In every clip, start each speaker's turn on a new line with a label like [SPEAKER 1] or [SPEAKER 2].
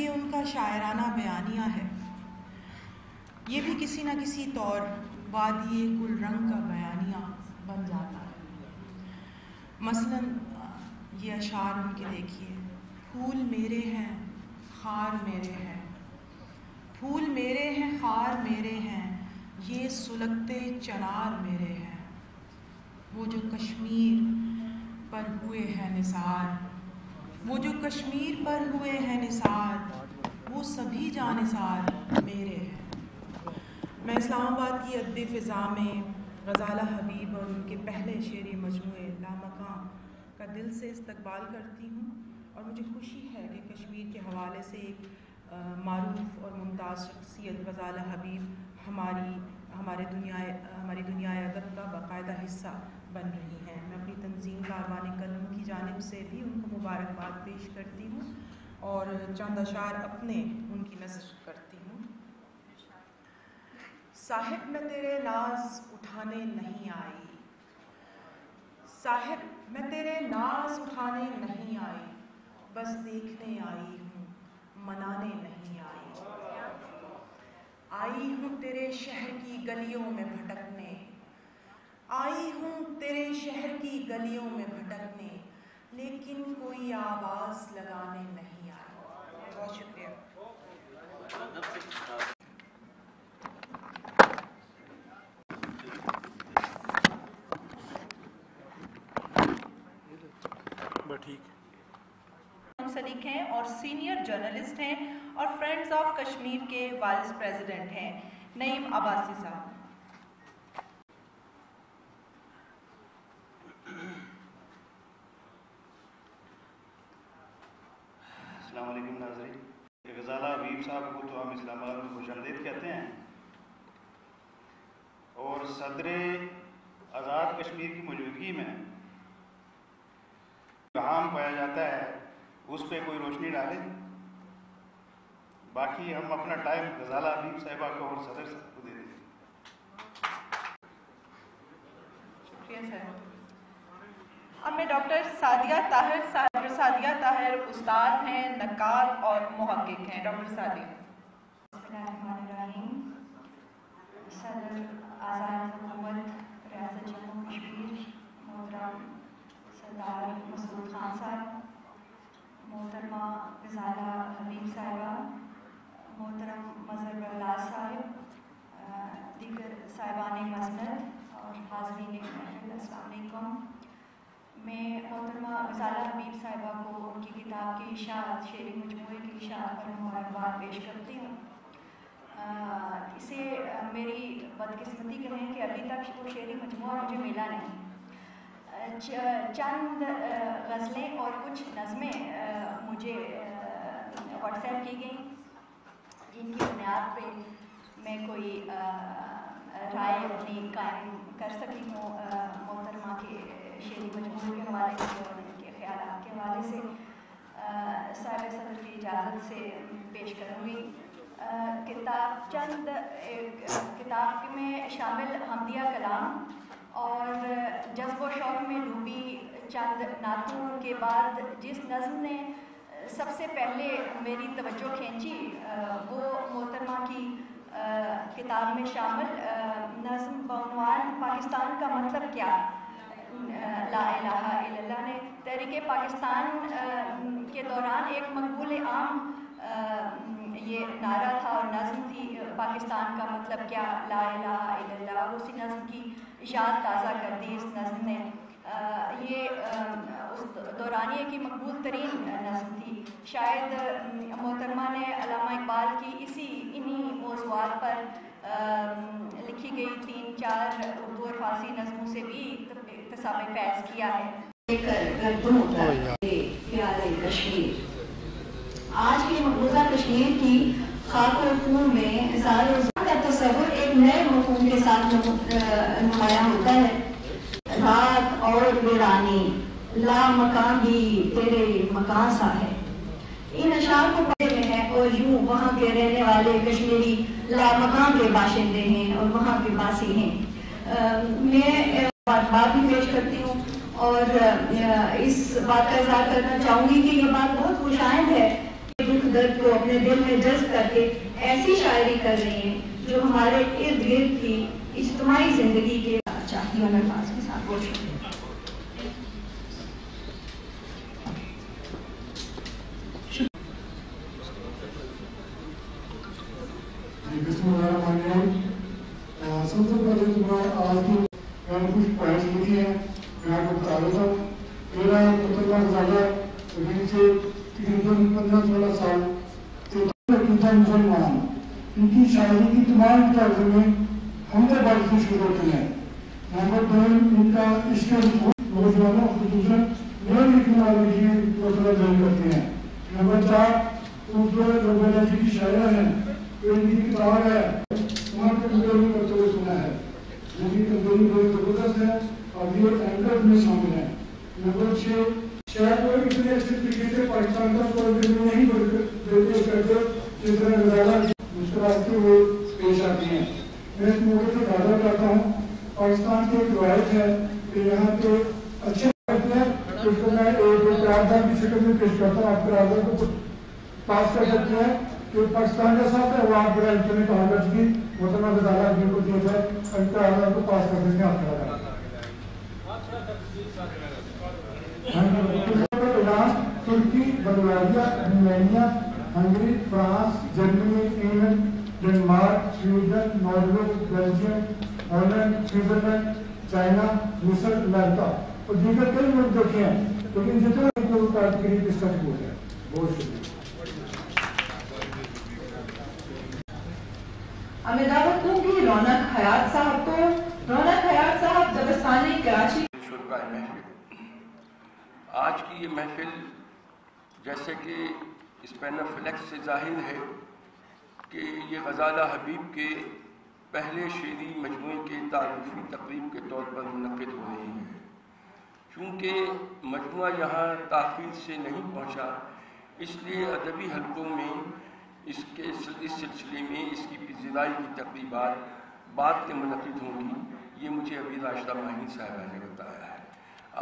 [SPEAKER 1] یہ ان کا شاعرانہ بیانیہ ہے، یہ بھی کسی نہ کسی طور وادی گل رنگ کا بیانیہ بن جاتا ہے۔ مثلاً یہ اشعار ان کے دیکھیے: پھول میرے ہیں خار میرے ہیں، پھول میرے ہیں خار میرے ہیں، یہ سلگتے چنار میرے ہیں، وہ جو کشمیر پر ہوئے ہیں نثار، وہ جو کشمیر پر ہوئے ہیں نثار، وہ سبھی جانثار میرے ہیں۔ میں اسلام آباد کی ادبی فضا میں غزالہ حبیب اور ان کے پہلے شعری مجموعے لامکاں کا دل سے استقبال کرتی ہوں، اور مجھے خوشی ہے کہ کشمیر کے حوالے سے ایک معروف اور ممتاز شخصیت غزالہ حبیب ہماری دنیائے ادب کا باقاعدہ حصہ بن رہی ہیں۔ میں اپنی تنظیم کاروان قلم کی جانب سے بھی ان کو مبارکباد پیش کرتی ہوں اور چند اشعار اپنے ان کی نذر کرتی ہوں۔ صاحب میں تیرے ناز اٹھانے نہیں آئی، صاحب میں تیرے ناز اٹھانے نہیں آئی، بس دیکھنے آئی ہوں منانے نہیں آئی، آئی ہوں تیرے شہر کی گلیوں میں بھٹکنے، آئی ہوں تیرے شہر کی گلیوں میں بھٹکنے، لیکن کوئی آواز لگانے نہیں آئی۔ بہت شکریہ۔
[SPEAKER 2] منسلک ہیں اور سینئر جرنلسٹ ہیں اور فرینڈز آف کشمیر کے وائس پریزیڈنٹ ہیں، نعیم عباسی صاحب۔
[SPEAKER 3] السلام علیکم ناظرین۔ غزالہ حبیب صاحب کو تو ہم اسلام آباد میں خوش آمدید کہتے ہیں، اور صدر آزاد کشمیر کی موجودگی میں کہاں پایا جاتا ہے اس پہ کوئی روشنی ڈالے۔ باقی ہم اپنا ٹائم غزالہ حبیب صاحبہ کو اور صدر صاحب کو دے دیں۔
[SPEAKER 2] شکریہ سر۔ اب میں ڈاکٹر سعدیہ طاہر صاحب، سعدیہ طاہر استاد ہیں، نقاد اور محقق ہیں۔ ڈاکٹر سعدیہ۔
[SPEAKER 4] بسم اللہ الرحمن الرحیم۔ صدر آزاد حکومت ریاست جموں کشمیر محترم سردار مسعود خان صاحب، محترمہ غزالہ حبیب صاحبہ، محترم مظہر بغداد صاحب، دیگر صاحبان مسند اور حاضرین محفل، السلام علیکم۔ میں محترمہ غزالہ حبیب صاحبہ کو ان کی کتاب کی اشاعت، شعری مجموعے کی اشاعت پر مبارکباد پیش کرتی ہوں۔ اسے میری بدقسمتی کہیں کہ ابھی تک وہ شعری مجموعہ مجھے ملا نہیں۔ چند غزلیں اور کچھ نظمیں مجھے واٹس ایپ کی گئیں، جن کی بنیاد پہ میں کوئی رائے اپنی قائم کر سکی ہوں محترمہ کے شعری مجموعے کے حوالے سے اور ان کے خیالات کے حوالے سے۔ صاحب صدر کی اجازت سے پیش کروں گی۔ کتاب میں شامل حمدیہ کلام اور جذب و شوق میں ڈوبی چند نعتوں کے بعد جس نظم نے سب سے پہلے میری توجہ کھینچی وہ محترمہ کی کتاب میں شامل نظم بعنوان پاکستان کا مطلب کیا، لا الہ الا اللہ نے تحریک پاکستان کے دوران ایک مقبول عام یہ نعرہ تھا اور نظم تھی پاکستان کا مطلب کیا، لا الہ الا اللہ، اور اسی نظم کی اشاعت تازہ کر دی اس نظم نے۔ یہ اس دورانیے کی مقبول ترین نظم تھی۔ شاید محترمہ نے علامہ اقبال کی انہی موضوعات پر لکھی گئی 3-4 اردو اور فارسی نظموں سے بھی اقتصاب فیض کیا ہے۔
[SPEAKER 5] کشمیر آج کی مقبوضہ کشمیر کی خاک و خون میں اظہار کا تصور ایک نئے مفہوم کے ساتھ نمایاں ہوتا ہے۔ رات اور ویرانی، لا مکان بھی تیرے مکان سا ہے، ان اشعار کو پڑھے میں ہے اور یوں وہاں کے رہنے والے کشمیری لا مکان کے باشندے ہیں اور وہاں کے باسی ہیں۔ میں بات بھی پیش کرتی ہوں اور اس بات کا اظہار کرنا چاہوں گی کہ یہ بات بہت خوش آئند ہے دکھ درد کو اپنے دل میں جذب کر کے ایسی شاعری کر رہی ہیں جو ہمارے ارد گرد کی اجتماعی زندگی کے چاہتی ہوں. میں پاس کے ساتھ بول رہی ہوں.
[SPEAKER 6] بسم اللہ الرحمن الرحیم. سب سے پہلے تو میں آج کی میں نے کچھ پوائنٹس لکھی ہیں، میں آپ کو بتا دیتا ہوں. میرا مسلمان زیادہ ابھی سے تقریباً 15-16 سال سے مسلمان، ان کی شاعری کی تمام کتابوں میں حمد باری سے شروع ہوتی ہیں. نمبر 2 ان کا عشق نوجوانوں خصوصاً نئے لکھنے والوں کی حوصلہ افزائی کرتے ہیں. نمبر 4 خوبصورت ربیہ جی کی شاعرہ ہیں، ان کی کتاب ہے وہاں پہ کمزوری کرتے ہوئے سنا ہے، ان کی کمزوری بڑی زبردست ہے اور یہ اینکر میں شامل ہے. نمبر 6 شاید وہ اتنے اچھے طریقے سے پاکستان کا پروجیکٹ نہیں پیش کرتے جس طرح غزالہ مسکراتے ہوئے پیش آتی ہیں. میں اس موقع سے دعویٰ کرتا ہوں پاکستان کی ایک روایت ہے کہ یہاں کے اچھے کرتے ہیں، اس کو میں ایک قرارداد کی شکل میں پیش کرتا ہوں. آپ قرارداد کو پاس کر سکتے ہیں کہ پاکستان کا ساتھ ہے وہ آپ بڑا انسان نے کہا کر چکی محترمہ غزالہ جی کو دیا جائے اور قرارداد کو پاس کر سکتے ہیں. آپ کھڑا کریں. ترکی، بلغاریہ، رومانیہ، ہنگری، فرانس، جرمنی، England, Denmark, Sweden, Norway, Belgium, Holland, Switzerland, China, مصر، امریکہ اور دیگر کئی ملک دیکھے ہیں، لیکن جتنا قریب اس کا ہو ہے. بہت شکریہ.
[SPEAKER 2] ہمیں دعوت دوں گی رونق حیات صاحب کو. رونق حیات صاحب دبستانی کراچی.
[SPEAKER 7] آج کی یہ محفل جیسے کہ اس پینل فلیکس سے ظاہر ہے کہ یہ غزالہ حبیب کے پہلے شعری مجموعے کے تعارفی تقریب کے طور پر منعقد ہو رہی ہے. چونکہ مجموعہ یہاں تاخیر سے نہیں پہنچا، اس لیے ادبی حلقوں میں اس سلسلے میں اس کی پذیرائی کی تقریبات بعد کے منعقد ہوں گی. یہ مجھے ابھی راشدہ ماہین صاحبہ نے بتایا ہے.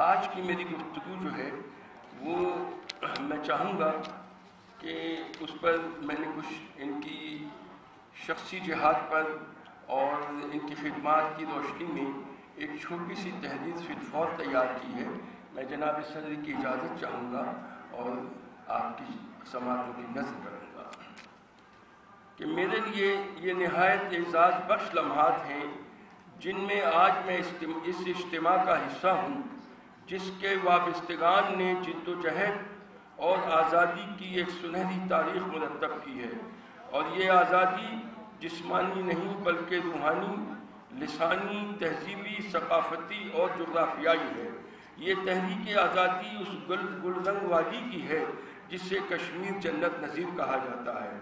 [SPEAKER 7] آج کی میری گفتگو جو ہے وہ میں چاہوں گا کہ اس پر میں نے کچھ ان کی شخصی جہاد پر اور ان کی خدمات کی روشنی میں ایک چھوٹی سی تحریر فی الفور تیار کی ہے. میں جناب صدر کی اجازت چاہوں گا اور آپ کی سماعتوں کی نظر کروں گا کہ میرے لیے یہ نہایت اعزاز بخش لمحات ہیں جن میں آج میں اس اجتماع کا حصہ ہوں، جس کے وابستگان نے جد و جہد اور آزادی کی ایک سنہری تاریخ مرتب کی ہے. اور یہ آزادی جسمانی نہیں بلکہ روحانی، لسانی، تہذیبی، ثقافتی اور جغرافیائی ہے. یہ تحریک آزادی اس گلرنگ وادی کی ہے جسے کشمیر جنت نظیر کہا جاتا ہے.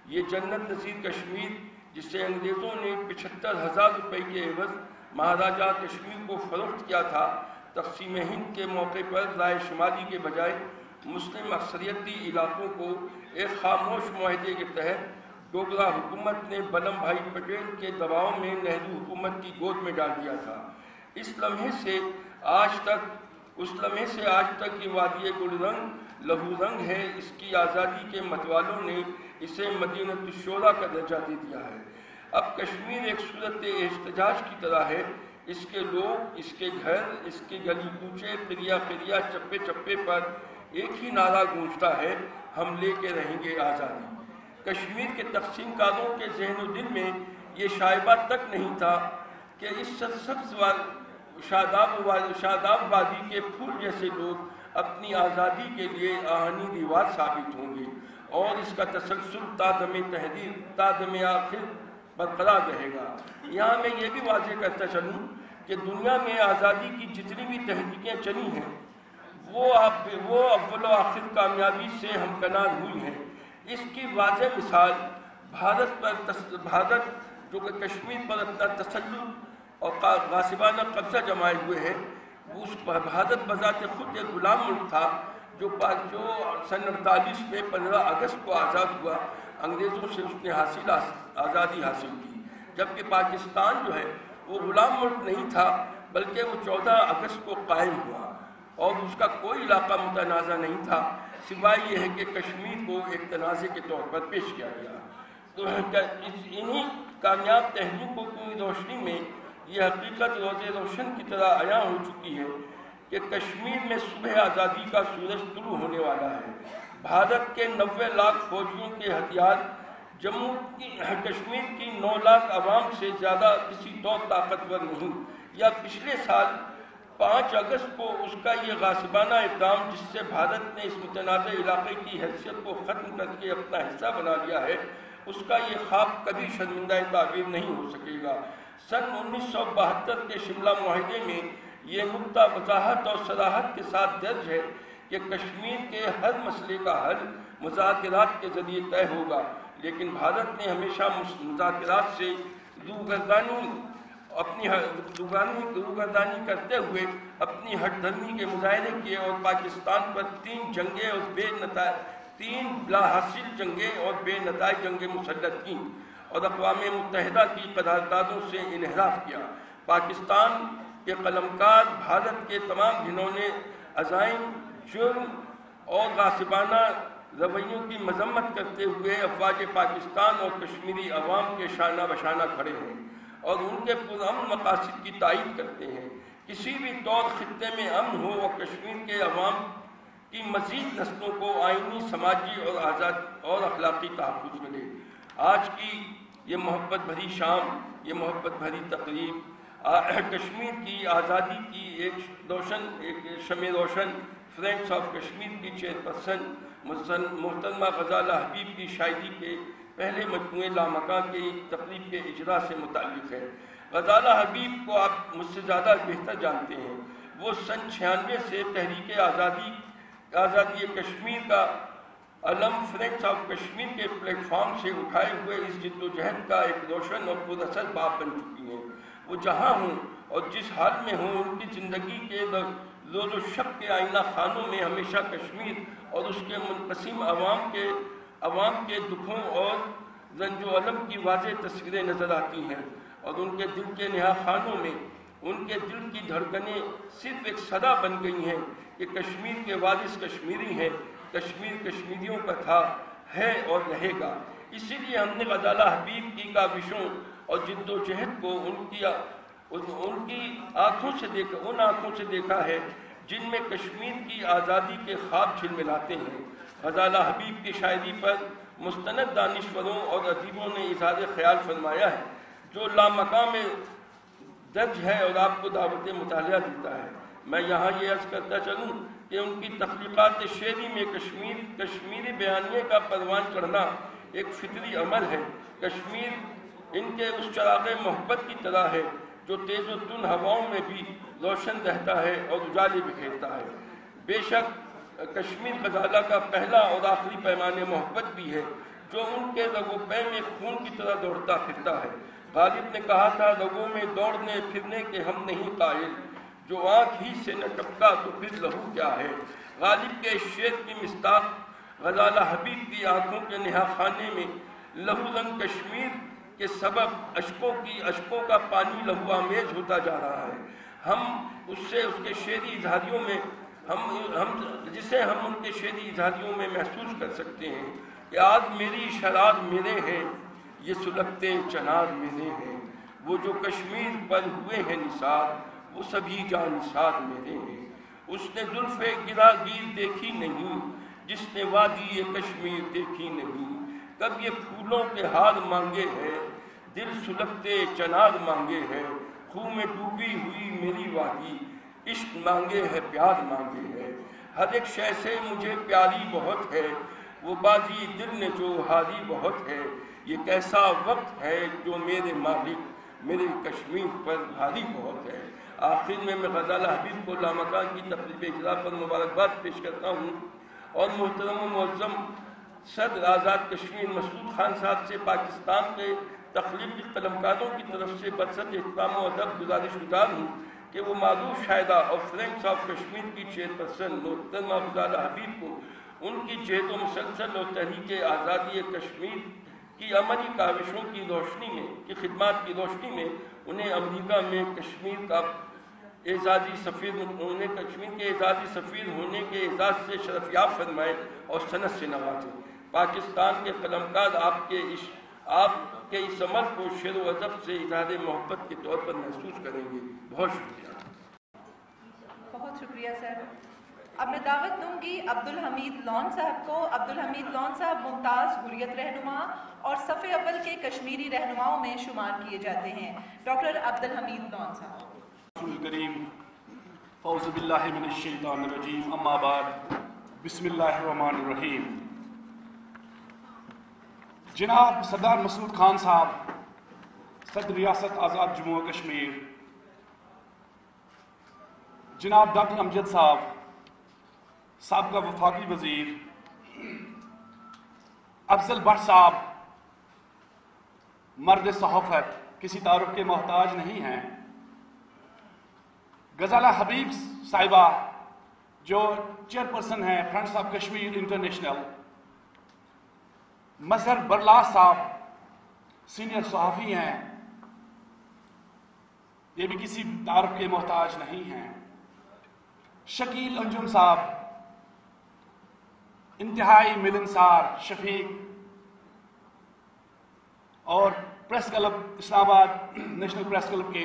[SPEAKER 7] یہ جنت نظیر کشمیر جسے انگریزوں نے 75,000 روپے کے عوض مہاراجہ کشمیر کو فروخت کیا تھا، تقسیم ہند کے موقع پر رائے شمالی کے بجائے مسلم اکثریتی علاقوں کو ایک خاموش معاہدے کے تحت ڈوگرا حکومت نے بلم بھائی پٹیل کے دباؤ میں نہرو حکومت کی گود میں ڈال دیا تھا. اس لمحے سے آج تک یہ وادی گل رنگ لہو رنگ ہے. اس کی آزادی کے متوالوں نے اسے مدینۃ الشورى کا درجہ دے دیا ہے. اب کشمیر ایک صورت احتجاج کی طرح ہے. اس کے لوگ، اس کے گھر، اس کے گلی کوچے، پریا پریا، چپے چپے پر ایک ہی نعرہ گونجتا ہے، ہم لے کے رہیں گے آزادی. کشمیر کے تقسیم کاروں کے ذہن و دل میں یہ شائبہ تک نہیں تھا کہ اس سرسبز شاداب وادی کے پھول جیسے لوگ اپنی آزادی کے لیے آہنی دیوار ثابت ہوں گے اور اس کا تسلسل تا دم آخر برقرار رہے گا. یہاں میں یہ بھی واضح کرتا چلوں کہ دنیا میں آزادی کی جتنی بھی تحریکیں چلی ہیں وہ اول و آخر کامیابی سے ہمکنار ہوئی ہیں. اس کی واضح مثال بھارت جو کہ کشمیر پر اپنا تسلط اور غاصبانہ قبضہ جمائے ہوئے ہیں، اس بھارت بذات خود ایک غلام ملک تھا جو سن 48 میں 15 اگست کو آزاد ہوا. انگریزوں سے اس نے آزادی حاصل کی، جبکہ پاکستان جو ہے وہ غلام ملک نہیں تھا بلکہ وہ 14 اگست کو قائم ہوا اور اس کا کوئی علاقہ متنازع نہیں تھا. سوائے یہ ہے کہ کشمیر کو ایک تنازع کے طور پر پیش کیا گیا۔ تو انہی کامیاب تحریکوں کی روشنی میں یہ حقیقت روز روشن کی طرح عیاں ہو چکی ہے کہ کشمیر میں صبح آزادی کا سورج طلوع ہونے والا ہے۔ بھارت کے 90 لاکھ فوجیوں کے ہتھیار جموں کی کشمیر کی 9 لاکھ عوام سے زیادہ کسی طور طاقتور نہیں، یا پچھلے سال 5 اگست کو اس کا یہ غاصبانہ اقدام جس سے بھارت نے اس متنازع علاقے کی حیثیت کو ختم کر کے اپنا حصہ بنا لیا ہے، اس کا یہ خواب کبھی شرمندہ تعبیر نہیں ہو سکے گا۔ سن 1972 کے شملہ معاہدے میں یہ نقطہ وضاحت اور صراحت کے ساتھ درج ہے کہ کشمیر کے ہر مسئلے کا حل مذاکرات کے ذریعے طے ہوگا، لیکن بھارت نے ہمیشہ مذاکرات سے روگردانی کرتے ہوئے اپنی ہٹ دھرمی کے مظاہرے کیے اور پاکستان پر 3 جنگیں اور 3 بلا حاصل جنگیں اور بے نتائج جنگیں مسلط کیں اور اقوام متحدہ کی قراردادوں سے انحراف کیا۔ پاکستان کے قلمکار بھارت کے تمام گھنونے عزائم، جرم اور غاصبانہ رویوں کی مذمت کرتے ہوئے افواج پاکستان اور کشمیری عوام کے شانہ بشانہ کھڑے ہیں اور ان کے پرامن مقاصد کی تائید کرتے ہیں۔ کسی بھی طور خطے میں امن ہو اور کشمیر کے عوام کی مزید نسلوں کو آئینی، سماجی اور آزاد اور اخلاقی تحفظ ملے۔ آج کی یہ محبت بھری شام، یہ محبت بھری تقریب کشمیر کی آزادی کی ایک شمع روشن فرینڈس آف کشمیر کی چیئرپرسن محترمہ غزالہ حبیب کی شاعری کے پہلے مجموعے لامکاں کی تقریب کے اجرا سے متعلق ہے۔ غزالہ حبیب کو آپ مجھ سے زیادہ بہتر جانتے ہیں۔ وہ سن 96 سے تحریک آزادی کشمیر کا علم فرینڈس آف کشمیر کے پلیٹ فارم سے اٹھائے ہوئے اس جد و جہد کا ایک روشن اور پر اثر باب بن چکی ہیں۔ وہ جہاں ہوں اور جس حال میں ہوں، ان کی زندگی کے روز و شب کے آئینہ خانوں میں ہمیشہ کشمیر اور اس کے منقسم عوام کے دکھوں اور رنج و الم کی واضح تصویریں نظر آتی ہیں، اور ان کے دل کے نہا خانوں میں ان کے دل کی دھڑکنیں صرف ایک صدا بن گئی ہیں کہ کشمیر کے وارث کشمیری ہیں، کشمیر کشمیریوں کا تھا، ہے اور رہے گا۔ اسی لیے ہم نے غزالہ حبیب کی کاوشوں اور جد و جہد کو ان کی آنکھوں سے دیکھا ہے جن میں کشمیر کی آزادی کے خواب جھلملاتے ہیں۔ غزالہ حبیب کی شاعری پر مستند دانشوروں اور ادیبوں نے اظہار خیال فرمایا ہے جو لامکاں میں درج ہے اور آپ کو دعوت مطالعہ دیتا ہے۔ میں یہاں یہ عرض کرتا چلوں کہ ان کی تخلیقات شعری میں کشمیری بیانیے کا پروان چڑھنا ایک فطری عمل ہے۔ کشمیر ان کے اس چراغ محبت کی طرح ہے جو تیز و تند ہواؤں میں بھی روشن رہتا ہے اور اجالے بکھیرتا ہے۔ بے شک کشمیر غزالہ کا پہلا اور آخری پیمانے محبت بھی ہے جو ان کے رگو پے میں خون کی طرح دوڑتا پھرتا ہے۔ غالب نے کہا تھا، رگوں میں دوڑنے پھرنے کے ہم نہیں قائل، جو آنکھ ہی سے نہ ٹپکا تو پھر لہو کیا ہے۔ غالب کے شعر کی مصداق غزالہ حبیب کی آنکھوں کے نہا خانے میں لہو رنگ کشمیر کے سبب اشکوں کا پانی لہو آمیز ہوتا جا رہا ہے۔ اس کے شعری اظہاریوں میں جسے ہم ان کے شعری اظہاریوں میں محسوس کر سکتے ہیں کہ آج میری شرار میرے ہیں، یہ سلگتے چنار میرے ہیں، وہ جو کشمیر پر ہوئے ہیں نثار، وہ سبھی جاں نثار میرے ہیں۔ اس نے زلف گرا گیر دیکھی نہیں، جس نے وادی کشمیر دیکھی نہیں، کب یہ پھولوں کے ہار مانگے ہیں، دل سلگتے چنار مانگے ہیں، خوں میں ڈوبی ہوئی میری وادی، عشق مانگے ہے پیار مانگے ہے، ہر ایک شے سے مجھے پیاری بہت ہے، وہ بازی دل نے جو ہاری بہت ہے، یہ کیسا وقت ہے جو میرے مالک میرے کشمیر پر بھاری بہت ہے۔ آخر میں غزالہ حبیب کو لامکاں کی تقریب اجرا پر مبارکباد پیش کرتا ہوں اور محترم و معظم صدر آزاد کشمیر مسعود خان صاحب سے پاکستان کے تخلیقی قلمکاروں کی طرف سے برسط احترام و ادب گزارش گزار ہوں کہ وہ معروف شاعرہ اور فرینڈس آف کشمیر کی چیئرپرسن محترمہ غزالہ حبیب کو ان کی جہد و مسلسل اور تحریک آزادی کشمیر کی عملی کاوشوں کی روشنی میں خدمات کی روشنی میں انہیں امریکہ میں کشمیر کا اعزازی سفیر ہونے کشمیر کے اعزازی سفیر ہونے کے اعزاز سے شرفیاب فرمائیں اور سند سے نوازیں۔ پاکستان کے قلمکار آپ کے اس عمل کو شعر و ادب سے اظہار محبت کے طور پر محسوس کریں گے۔ بہت شکریہ۔
[SPEAKER 2] بہت شکریہ سر۔ اب میں دعوت دوں گی عبدالحمید لون صاحب کو۔ عبدالحمید لون صاحب ممتاز حریت رہنما اور صف اول کے کشمیری رہنماؤں میں شمار کیے جاتے ہیں۔ ڈاکٹر عبدالحمید لون صاحب۔
[SPEAKER 8] رسول کریم اعوذ باللہ من الشیطان الرجیم، اما بعد، بسم اللہ الرحمن الرحیم۔ جناب سردار مسعود خان صاحب، صدر ریاست آزاد جموں و کشمیر، جناب ڈاکٹر امجد صاحب، سابقہ وفاقی وزیر، افضل بٹ صاحب، مرد صحافت، کسی تعارف کے محتاج نہیں ہیں، غزالہ حبیب صاحبہ جو چیئرپرسن ہیں فرینڈس آف کشمیر انٹرنیشنل، مظہر برلاس صاحب سینئر صحافی ہیں، یہ بھی کسی تعارف کے محتاج نہیں ہیں، شکیل انجم صاحب انتہائی ملنسار، شفیق اور پریس کلب اسلام آباد نیشنل پریس کلب کے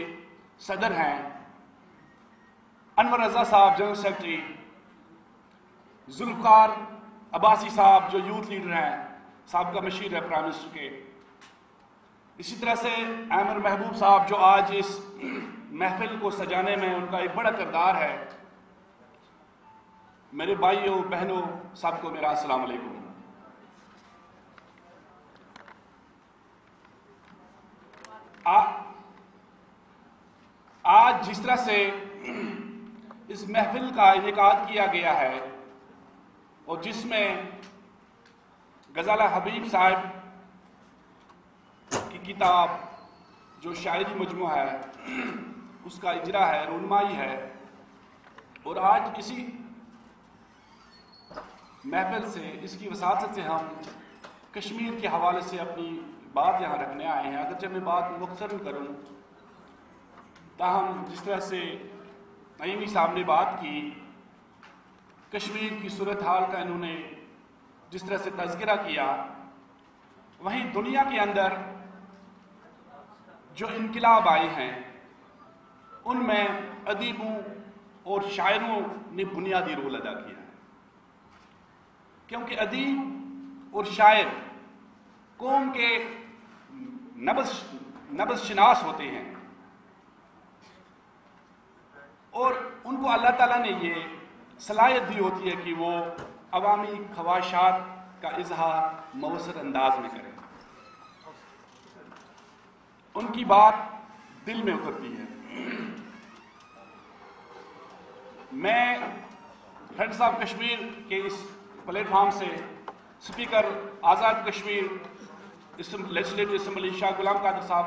[SPEAKER 8] صدر ہیں، انور رضا صاحب جنرل سیکرٹری، ذوالفقار عباسی صاحب جو یوتھ لیڈر ہیں، سابقہ مشیر ہے پرائم منسٹر کے، اسی طرح سے عامر محبوب صاحب جو آج اس محفل کو سجانے میں ان کا ایک بڑا کردار ہے۔ میرے بھائیوں بہنوں سب کو میرا السلام علیکم۔ آج جس طرح سے اس محفل کا انعقاد کیا گیا ہے اور جس میں غزالہ حبیب صاحب کی کتاب جو شاعری مجموعہ ہے اس کا اجرا ہے، رونمائی ہے، اور آج اسی محفل سے، اس کی وساطت سے ہم کشمیر کے حوالے سے اپنی بات یہاں رکھنے آئے ہیں۔ اگرچہ میں بات مختصر کروں، تاہم جس طرح سے نعیمی صاحب نے بات کی، کشمیر کی صورتحال کا انہوں نے جس طرح سے تذکرہ کیا، وہیں دنیا کے اندر جو انقلاب آئے ہیں ان میں ادیبوں اور شاعروں نے بنیادی رول ادا کیا ہے، کیونکہ ادیب اور شاعر قوم کے نبض شناس ہوتے ہیں، اور ان کو اللہ تعالیٰ نے یہ صلاحیت دی ہوتی ہے کہ وہ عوامی خواہشات کا اظہار مؤثر انداز میں کریں، ان کی بات دل میں اترتی ہے۔ میں فرینڈس آف کشمیر کے اس پلیٹ فارم سے speaker Azad Kashmir legislative assembly شاہ غلام قادر صاحب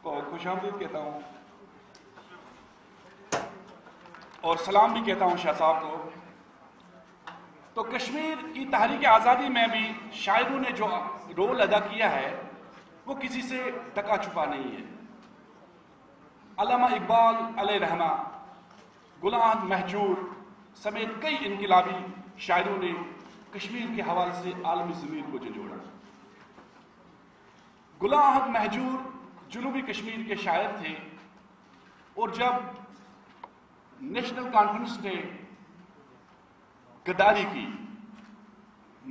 [SPEAKER 8] کو خوش آمدید کہتا ہوں اور سلام بھی کہتا ہوں شاہ صاحب کو۔ تو کشمیر کی تحریک آزادی میں بھی شاعروں نے جو رول ادا کیا ہے وہ کسی سے ڈکا چھپا نہیں ہے۔ علامہ اقبال علیہ رحمہ، غلام احمد مہجور سمیت کئی انقلابی شاعروں نے کشمیر کے حوالے سے عالمی ضمیر کو جھنجھوڑا۔ غلام احمد مہجور جنوبی کشمیر کے شاعر تھے، اور جب نیشنل کانفرنس نے غداری کی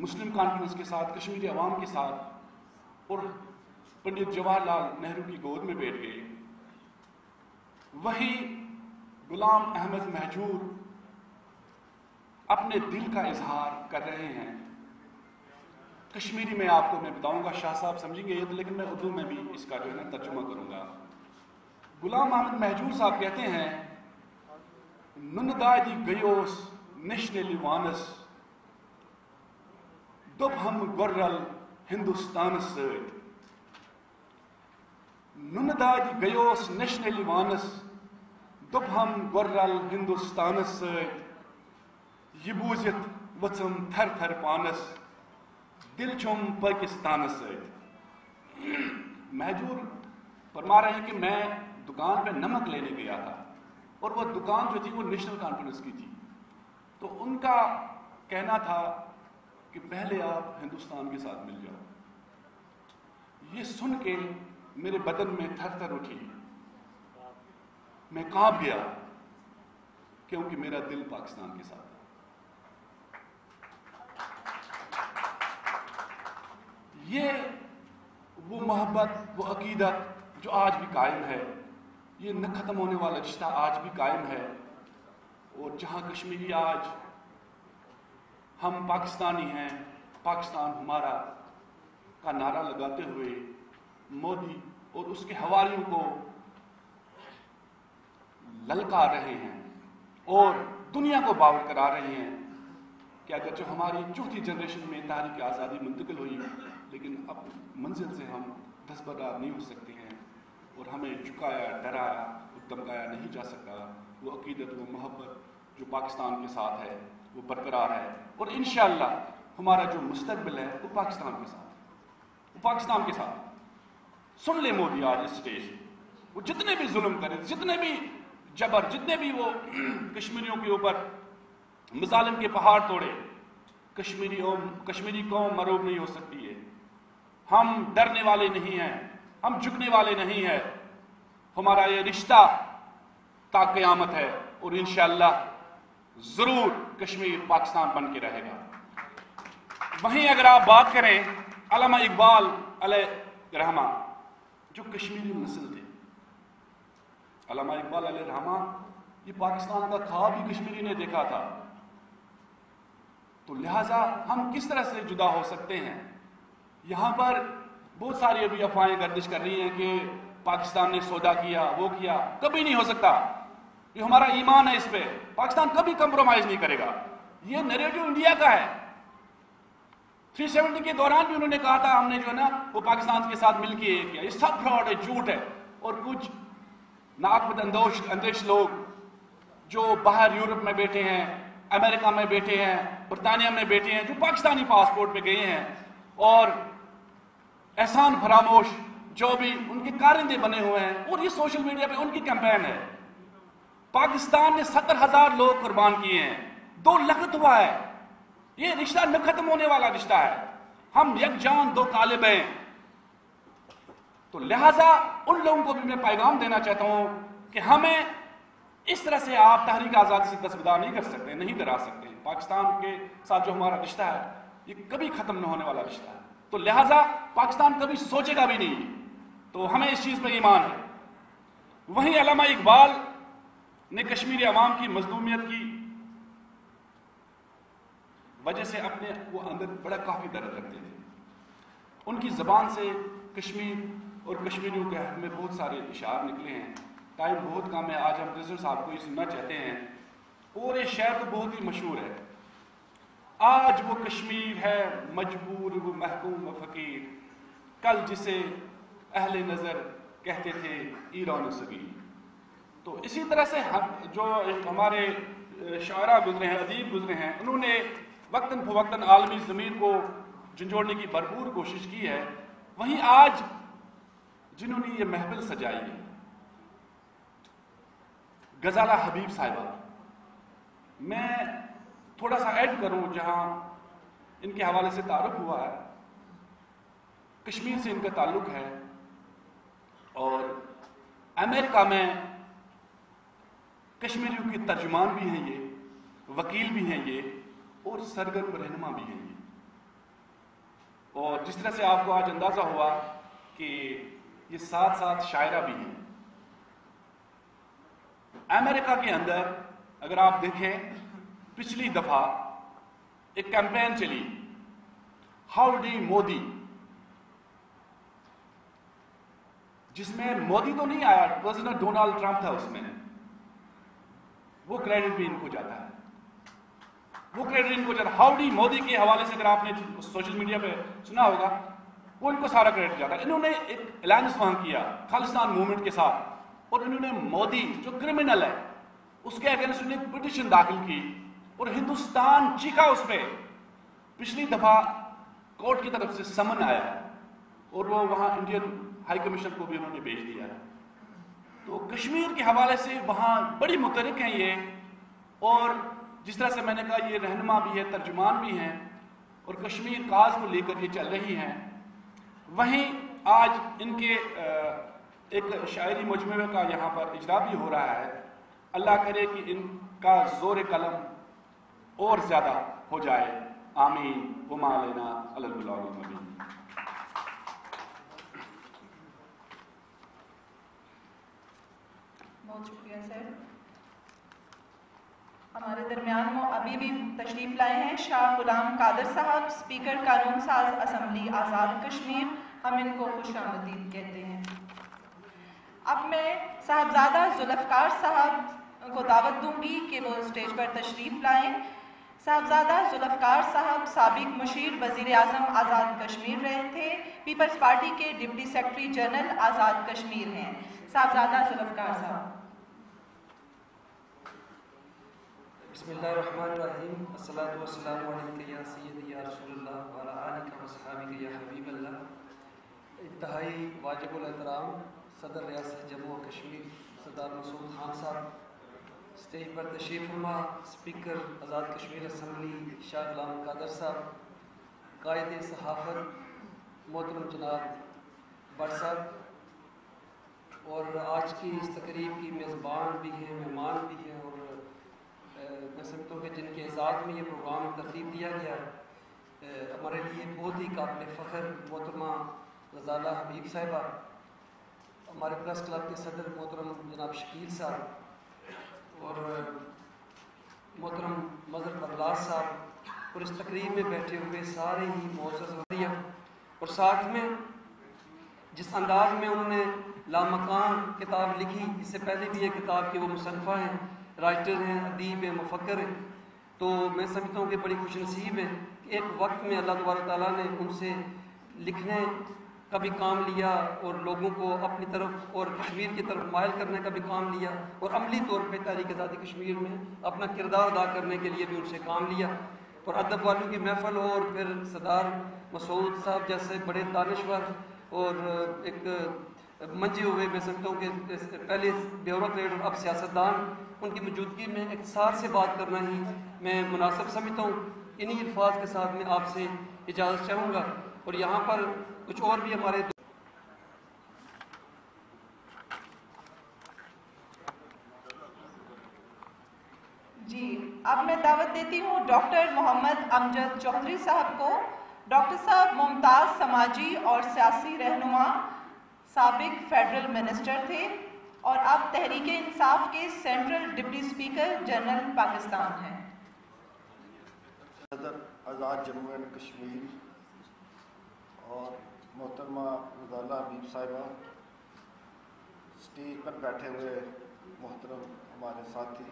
[SPEAKER 8] مسلم کانفرنس کے ساتھ، کشمیری عوام کے ساتھ، اور پنڈت جواہر لال نہرو کی گود میں بیٹھ گئے، وہی غلام احمد مہجور اپنے دل کا اظہار کر رہے ہیں۔ کشمیری میں آپ کو میں بتاؤں گا، شاہ صاحب سمجھیں گے یہ، لیکن میں اردو میں بھی اس کا جو ہے نا ترجمہ کروں گا۔ غلام احمد مہجور صاحب کہتے ہیں، نندادی گیوس نشنلی وانس دب ہم گرل ہندوستان سۭتۍ، نندادی گیوس نشنلی وانس دب ہم گرل ہندوستان سۭتۍ، یہ بوزتھ وژھم تھر تھر پانس دل چھم پاکستان سۭتۍ۔ مہجور فرما رہے ہیں کہ میں دکان پہ نمک لینے گیا تھا، اور وہ دکان جو تھی وہ نیشنل کانفرنس کی تھی. تو ان کا کہنا تھا کہ پہلے آپ ہندوستان کے ساتھ مل جاؤ. یہ سن کے میرے بدن میں تھر تھر اٹھی, میں کانپ گیا کیونکہ میرا دل پاکستان کے ساتھ ہے. یہ وہ محبت, وہ عقیدت جو آج بھی قائم ہے, یہ نہ ختم ہونے والا رشتہ آج بھی قائم ہے. اور جہاں کشمیری آج ہم پاکستانی ہیں, پاکستان ہمارا کا نعرہ لگاتے ہوئے مودی اور اس کے حواریوں کو للکار رہے ہیں اور دنیا کو باور کرا رہے ہیں کہ اگرچہ ہماری چوتھی جنریشن میں تحریک آزادی منتقل ہوئی, لیکن اب منزل سے ہم دستبردار نہیں ہو سکتے ہیں اور ہمیں جھکایا, ڈرایا, دمکایا نہیں جا سکتا. وہ عقیدت, وہ محبت جو پاکستان کے ساتھ ہے وہ برقرار ہے, اور انشاءاللہ ہمارا جو مستقبل ہے وہ پاکستان کے ساتھ, وہ پاکستان کے ساتھ. سن لے مودی آج اس سٹیج, وہ جتنے بھی ظلم کرے, جتنے بھی جبر, جتنے بھی وہ کشمیریوں کے اوپر مظالم کے پہاڑ توڑے, کشمیری قوم مروب نہیں ہو سکتی ہے. ہم ڈرنے والے نہیں ہیں, ہم جھکنے والے نہیں ہیں. ہمارا یہ رشتہ تا قیامت ہے اور انشاءاللہ ضرور کشمیر پاکستان بن کے رہے گا. وہیں اگر آپ بات کریں علامہ اقبال علیہ رحمہ جو کشمیری نسل تھے, علامہ اقبال علیہ رحمہ یہ پاکستان کا خواب ہی کشمیری نے دیکھا تھا. تو لہٰذا ہم کس طرح سے جدا ہو سکتے ہیں؟ یہاں پر بہت ساری ابھی افواہیں گردش کر رہی ہیں کہ پاکستان نے سودا کیا, وہ کیا. کبھی نہیں ہو سکتا. یہ ہمارا ایمان ہے, اس پہ پاکستان کبھی کمپرومائز نہیں کرے گا. یہ نیریٹو انڈیا کا ہے. 370 کے دوران بھی انہوں نے کہا تھا ہم نے جو ہے نا وہ پاکستان کے ساتھ مل کے یہ کیا. یہ سب فراڈ ہے, جھوٹ ہے. اور کچھ ناقابل اندیش لوگ جو باہر یورپ میں بیٹھے ہیں, امریکہ میں بیٹھے ہیں, برطانیہ میں بیٹھے ہیں, جو پاکستانی پاسپورٹ پہ گئے ہیں اور احسان فراموش جو بھی ان کے کارندے بنے ہوئے ہیں, اور یہ سوشل میڈیا پہ ان کی کیمپین ہے. پاکستان نے 70,000 لوگ قربان کیے ہیں, 2 لخت ہوا ہے. یہ رشتہ نہ ختم ہونے والا رشتہ ہے. ہم یک جان 2 قالب ہیں. تو لہٰذا ان لوگوں کو بھی میں پیغام دینا چاہتا ہوں کہ ہمیں اس طرح سے آپ تحریک آزادی سے دستبردار نہیں کر سکتے, نہیں ڈرا سکتے. پاکستان کے ساتھ جو ہمارا رشتہ ہے یہ کبھی ختم نہ ہونے والا رشتہ ہے. تو لہٰذا پاکستان کبھی سوچے گا بھی نہیں. تو ہمیں اس چیز پہ ایمان ہے. وہیں علامہ اقبال نے کشمیری عوام کی مظلومیت کی وجہ سے اپنے وہ اندر بڑا کافی درد رکھتے تھے. ان کی زبان سے کشمیر اور کشمیریوں کے حق میں بہت سارے اشعار نکلے ہیں. ٹائم بہت کم ہے, آج ہم رضا صاحب کو یہ سننا چاہتے ہیں. اور یہ شعر تو بہت ہی مشہور ہے. آج وہ کشمیر ہے مجبور, وہ محکوم و فقیر, کل جسے اہل نظر کہتے تھے ایران صغیر. تو اسی طرح سے جو ہمارے شاعرہ گزرے ہیں, ادیب گزرے ہیں, انہوں نے وقتاً فوقتاً عالمی ضمیر کو جھنجھوڑنے کی بھرپور کوشش کی ہے. وہیں آج جنہوں نے یہ محفل سجائی ہے, غزالہ حبیب صاحبہ, میں تھوڑا سا ایڈ کروں جہاں ان کے حوالے سے تعارف ہوا ہے. کشمیر سے ان کا تعلق ہے اور امریکہ میں کشمیریوں کی ترجمان بھی ہیں یہ, وکیل بھی ہیں یہ, اور سرگرم رہنما بھی ہیں یہ. اور جس طرح سے آپ کو آج اندازہ ہوا کہ یہ ساتھ ساتھ شاعرہ بھی ہیں. امریکہ کے اندر اگر آپ دیکھیں پچھلی دفعہ ایک کیمپین چلی ہاؤڈی مودی, جس میں مودی تو نہیں آیا, پریزیڈنٹ ڈونلڈ ٹرمپ تھا اس میں. وہ کریڈٹ بھی ان کو جاتا ہے, وہ کریڈٹ ان کو جاتا ہے. ہاؤڈی مودی کے حوالے سے اگر آپ نے سوشل میڈیا پہ سنا ہوگا, وہ ان کو سارا کریڈٹ جاتا ہے. انہوں نے ایک اعلان فہم کیا خالصتان موومنٹ کے ساتھ, اور انہوں نے مودی جو کرمنل ہے اس کے اگینسٹ نے پٹیشن داخل کی اور ہندوستان چیخا اس پہ. پچھلی دفعہ کورٹ کی طرف سے سمن آیا ہے اور وہ وہاں انڈین ہائی کمیشن کو بھی انہوں نے بھیج دیا ہے. تو کشمیر کے حوالے سے وہاں بڑی متحرک ہیں یہ، اور جس طرح سے میں نے کہا یہ رہنما بھی ہے، ترجمان بھی ہیں، اور کشمیر کاز کو لے کر یہ چل رہی ہیں۔ وہیں آج ان کے ایک شاعری مجموعے کا یہاں پر اجرا بھی ہو رہا ہے۔ اللہ کرے کہ ان کا زور قلم اور زیادہ ہو جائے، آمین وما علینا الا البلاغ المبین۔
[SPEAKER 2] بہت شکریہ سر۔ ہمارے درمیان وہ ابھی بھی تشریف لائے ہیں شاہ غلام قادر صاحب، اسپیکر قانون ساز اسمبلی آزاد کشمیر، ہم ان کو خوش آمدید کہتے ہیں۔ اب میں صاحبزادہ ذوالفقار صاحب کو دعوت دوں گی کہ وہ اسٹیج پر تشریف لائیں۔ صاحبزادہ ذوالفقار صاحب سابق مشیر وزیر اعظم آزاد کشمیر رہے تھے، پیپلز پارٹی کے deputy secretary general Azad Kashmir ہیں۔ صاحبزادہ ذوالفقار صاحب۔
[SPEAKER 9] بسم اللہ الرحمن الرحیم، الصلاۃ والسلام علیک یا سیدی یا رسول اللہ وعلی آلک و اصحابک یا حبیب اللہ۔ انتہائی واجب الاحترام صدر ریاست جموں و کشمیر سردار مسعود خان صاحب، اسٹیج پر تشریف فرما اسپیکر آزاد کشمیر اسمبلی شاہ غلام قادر صاحب، قائد صحافت محترم جناب بٹ صاحب، اور آج کی اس تقریب کی میزبان بھی ہیں، مہمان بھی ہیں، اور میں سمجھتا ہوں کہ جن کے اعزاز میں یہ پروگرام ترتیب دیا گیا ہے، ہمارے لیے بہت ہی قابل فخر محترمہ غزالہ حبیب صاحبہ، ہمارے پریس کلب کے صدر محترم جناب شکیل صاحب، اور محترم مظہر پرولاز صاحب، اور اس تقریب میں بیٹھے ہوئے سارے ہی معزز وزیر، اور ساتھ میں جس انداز میں انہوں نے لامکان کتاب لکھی، اس سے پہلے بھی یہ کتاب کے وہ مصنفہ ہیں، رائٹر ہیں، ادیب ہیں، مفکر ہیں، تو میں سمجھتا ہوں کہ بڑی خوش نصیب ہے کہ ایک وقت میں اللہ تبارک تعالیٰ نے ان سے لکھنے کا بھی کام لیا، اور لوگوں کو اپنی طرف اور کشمیر کی طرف مائل کرنے کا بھی کام لیا، اور عملی طور پہ تحریک آزادی کشمیر میں اپنا کردار ادا کرنے کے لیے بھی ان سے کام لیا، اور ادب والوں کی محفل ہو، اور پھر سردار مسعود صاحب جیسے بڑے دانشور اور ایک منجے ہوئے، میں سمجھتا ہوں کہ پہلے بیوروکریٹ اور اب سیاستدان، ان کی موجودگی میں اختصار سے بات کرنا ہی میں مناسب سمجھتا ہوں۔ انہی الفاظ کے ساتھ میں آپ سے اجازت چاہوں گا، اور یہاں پر کچھ اور بھی ہمارے
[SPEAKER 2] جی اب میں دعوت دیتی ہوں ڈاکٹر محمد امجد چودھری صاحب کو۔ ڈاکٹر صاحب ممتاز سماجی اور سیاسی رہنما، سابق فیڈرل منسٹر تھے، اور اب تحریک انصاف کے central deputy speaker general Pakistan ہیں۔
[SPEAKER 3] صدر آزاد جموں اینڈ کشمیر اور محترمہ غزالہ حبیب صاحبہ، اسٹیج پر بیٹھے ہوئے محترم ہمارے ساتھی،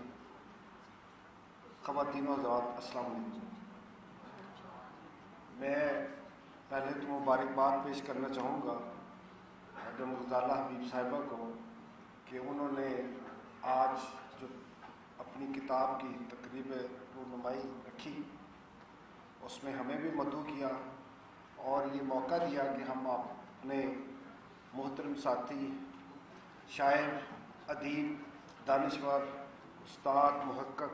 [SPEAKER 3] خواتین و حضرات، السلام علیکم۔ میں پہلے تو مبارکباد پیش کرنا چاہوں گا میڈم غزالہ حبیب صاحبہ کو کہ انہوں نے آج جو اپنی کتاب کی تقریب رونمائی رکھی، اس میں ہمیں بھی مدعو کیا، اور یہ موقع دیا کہ ہم اپنے محترم ساتھی، شاعر، ادیب، دانشور، استاد، محقق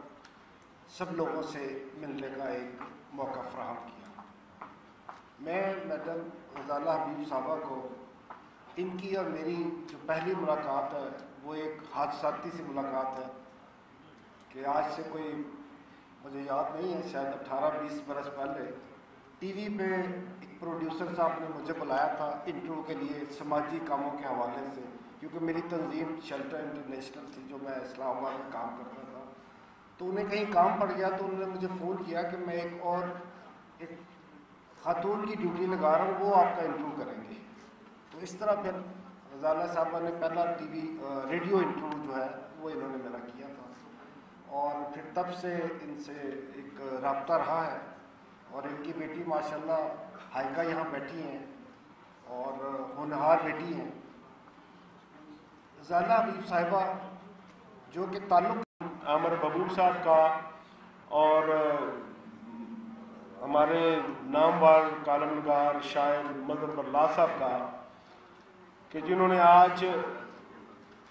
[SPEAKER 3] سب لوگوں سے ملنے کا ایک موقع فراہم کیا۔ میں میڈم غزالہ حبیب صاحبہ کو، ان کی اور میری جو پہلی ملاقات ہے وہ ایک حادثاتی سی ملاقات ہے کہ آج سے کوئی مجھے یاد نہیں ہے، شاید 18-20 برس پہلے ٹی وی پہ ایک پروڈیوسر صاحب نے مجھے بلایا تھا انٹرویو کے لیے سماجی کاموں کے حوالے سے، کیونکہ میری تنظیم شیلٹر انٹرنیشنل تھی جو میں اسلام آباد میں کام کرتا تھا، تو انہیں کہیں کام پڑ گیا، تو انہوں نے مجھے فون کیا کہ میں ایک خاتون کی ڈیوٹی لگا رہا ہوں، وہ آپ کا انٹرویو کریں گے۔ تو اس طرح پھر غزالہ صاحبہ نے پہلا ٹی وی ریڈیو انٹرویو جو ہے وہ انہوں نے میرا کیا تھا، اور پھر تب سے ان سے ایک رابطہ رہا ہے، اور ان کی بیٹی ماشاءاللہ ہائیکا یہاں بیٹھی ہیں اور ہونہار بیٹی ہیں۔ غزالہ حبیب صاحبہ جو کہ تعلق
[SPEAKER 10] عامر محبوب صاحب کا اور ہمارے نامور کالم نگار شاعر مظہر پرولاز صاحب کا، کہ جنہوں نے آج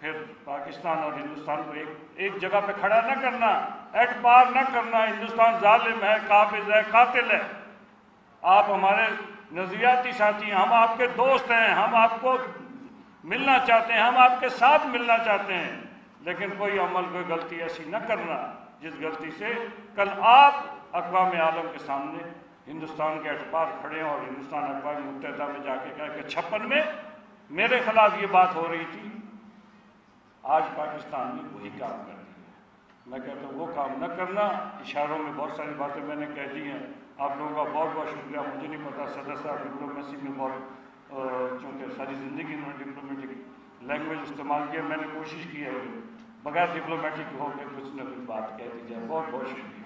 [SPEAKER 11] پھر پاکستان اور ہندوستان کو ایک جگہ پہ کھڑا نہ کرنا، اعتبار نہ کرنا۔ ہندوستان ظالم ہے، قابض ہے، قاتل ہے۔ آپ ہمارے نظریاتی ساتھی ہیں، ہم آپ کے دوست ہیں، ہم آپ کو ملنا چاہتے ہیں، ہم آپ کے ساتھ ملنا چاہتے ہیں، لیکن کوئی عمل کوئی غلطی ایسی نہ کرنا جس غلطی سے کل آپ اقوام عالم کے سامنے ہندوستان کے اعتبار کھڑے ہیں اور ہندوستان اقوام متحدہ میں جا کے کہا کہ 56 میں میرے خلاف یہ بات ہو رہی تھی، آج پاکستان نے وہی کام کر دیا۔ میں کہتا ہوں وہ کام نہ کرنا۔ اشاروں میں بہت ساری باتیں میں نے کہہ دی ہیں، آپ لوگوں کا بہت بہت شکریہ۔ مجھے نہیں پتا صدر صاحب ڈپلومیسی میں بہت چونکہ ساری زندگی انہوں نے ڈپلومیٹک لینگویج استعمال کیا، میں نے کوشش کی ہے بغیر ڈپلومیٹک ہو کے کچھ نہ کچھ بات کہہ دی جائے۔ بہت بہت شکریہ۔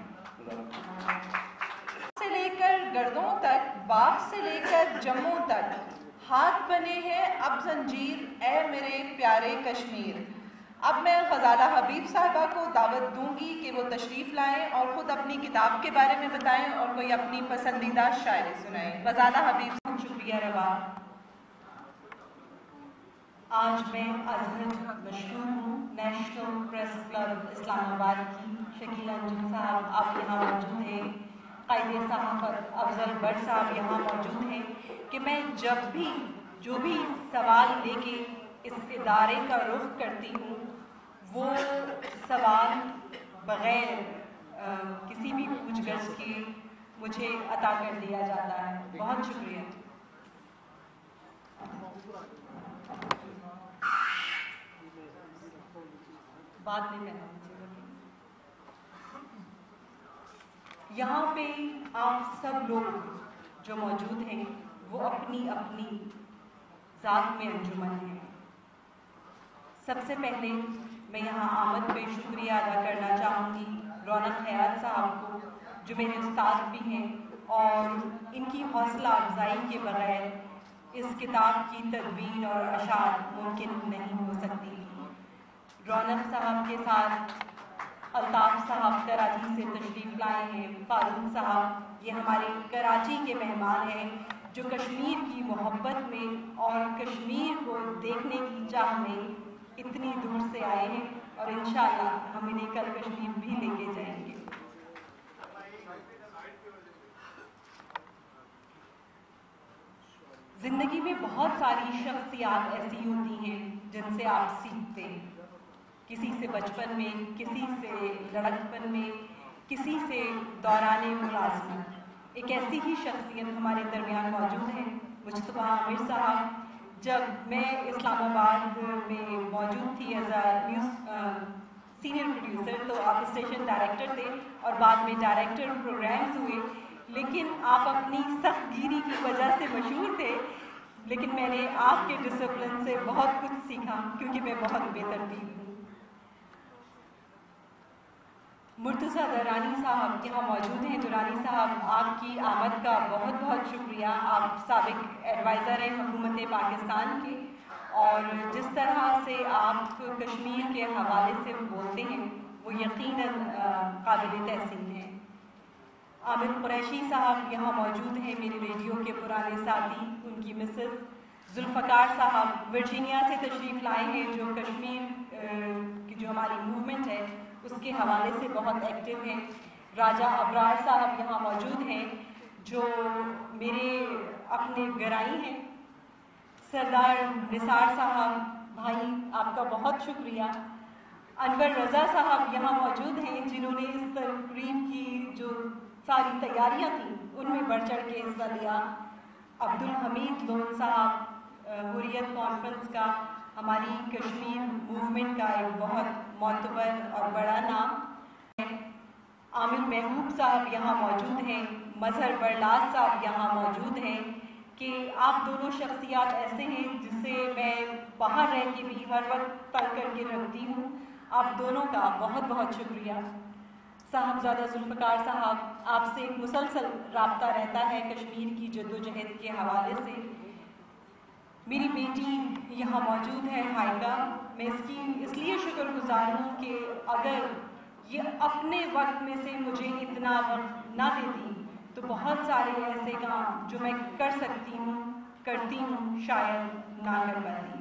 [SPEAKER 2] سے لے کر گردوں تک، باغ سے لے کر جموں تک، ہاتھ بنے ہیں اب زنجیر، اے میرے پیارے کشمیر۔ اب میں غزالہ حبیب صاحبہ کو دعوت دوں گی کہ وہ تشریف لائیں اور خود اپنی کتاب کے بارے میں بتائیں اور کوئی اپنی پسندیدہ شاعری سنائیں۔ غزالہ حبیب صاحب، شکریہ روا۔ آج میں اظہر مشہور ہوں، نیشنل پریس کلب اسلام آباد کی۔ شکیل انجم صاحب آپ یہاں موجود ہیں، قائد صحافت افضل بٹ صاحب یہاں موجود ہیں کہ میں جب بھی جو بھی سوال لے کے اس ادارے کا رخ کرتی ہوں وہ سوال بغیر کسی بھی پوچھ گچھ کے مجھے عطا کر دیا جاتا ہے۔ بہت شکریہ۔ بات نہیں کرنا مجھے۔ یہاں پہ آپ سب لوگ جو موجود ہیں وہ اپنی اپنی ذات میں انجمن ہیں۔ سب سے پہلے میں یہاں آمد پہ شکریہ ادا کرنا چاہوں گی رونق حیات صاحب کو، جو میرے استاد بھی ہیں اور ان کی حوصلہ افزائی کے بغیر اس کتاب کی تدوین اور اشاعت ممکن نہیں ہو سکتی۔ رونق صاحب کے ساتھ الطاف صاحب کراچی سے تشریف لائے ہیں، فاروق صاحب یہ ہمارے کراچی کے مہمان ہیں جو کشمیر کی محبت میں اور کشمیر کو دیکھنے کی چاہ میں اتنی دور سے آئے ہیں اور انشاءاللہ ہم انہیں کل کشمیر بھی لے کے جائیں گے۔ زندگی میں بہت ساری شخصیات ایسی ہوتی ہیں جن سے آپ سیکھتے ہیں، کسی سے بچپن میں، کسی سے لڑکپن میں، کسی سے دوران ملازمت۔ ایک ایسی ہی شخصیت ہمارے درمیان موجود ہے مجتبی عامر صاحب۔ جب میں اسلام آباد میں موجود تھی ایز اے سینئر پروڈیوسر تو آپ اسٹیشن ڈائریکٹر تھے اور بعد میں ڈائریکٹر پروگرامز ہوئے، لیکن آپ اپنی سخت گیری کی وجہ سے مشہور تھے، لیکن میں نے آپ کے ڈسپلن سے بہت کچھ سیکھا کیونکہ میں بہت بے ترتیب ہوں۔ مرتضیٰ درانی صاحب یہاں موجود ہیں۔ درانی صاحب آپ کی آمد کا بہت بہت شکریہ۔ آپ سابق ایڈوائزر ہیں حکومت پاکستان کے اور جس طرح سے آپ کشمیر کے حوالے سے بولتے ہیں وہ یقیناً قابل تحسین ہے۔ عامر قریشی صاحب یہاں موجود ہیں، میری ریڈیو کے پرانے ساتھی، ان کی مسز۔ ذوالفقار صاحب ورجینیا سے تشریف لائے ہیں جو کشمیر کی جو ہماری موومنٹ ہے اس کے حوالے سے بہت ایکٹیو ہیں۔ راجہ ابرار صاحب یہاں موجود ہیں جو میرے اپنے گرائی ہیں۔ سردار نثار صاحب بھائی آپ کا بہت شکریہ۔ انور رضا صاحب یہاں موجود ہیں جنہوں نے اس تقریب کی جو ساری تیاریاں تھیں ان میں بڑھ چڑھ کے حصہ لیا۔ عبدالحمید لون صاحب حریت کانفرنس کا، ہماری کشمیر موومنٹ کا ایک بہت معتبر اور بڑا نام ہے۔ عامر محبوب صاحب یہاں موجود ہیں۔ مظہر برلاس صاحب یہاں موجود ہیں کہ آپ دونوں شخصیات ایسے ہیں جسے میں باہر رہ کے بھی ہر وقت تنگ کر کے رکھتی ہوں۔ آپ دونوں کا بہت بہت شکریہ۔ صاحبزادہ ذوالفقار صاحب آپ سے ایک مسلسل رابطہ رہتا ہے کشمیر کی جدوجہد کے حوالے سے۔ میری بیٹی یہاں موجود ہے ہائیکا، میں اس کی اس لیے شکر گزار ہوں کہ اگر یہ اپنے وقت میں سے مجھے اتنا وقت نہ دیتی تو بہت سارے ایسے کام جو میں کر سکتی ہوں کرتی ہوں شاید نہ کر پاتی۔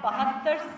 [SPEAKER 2] 72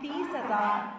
[SPEAKER 2] 30,000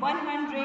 [SPEAKER 2] $100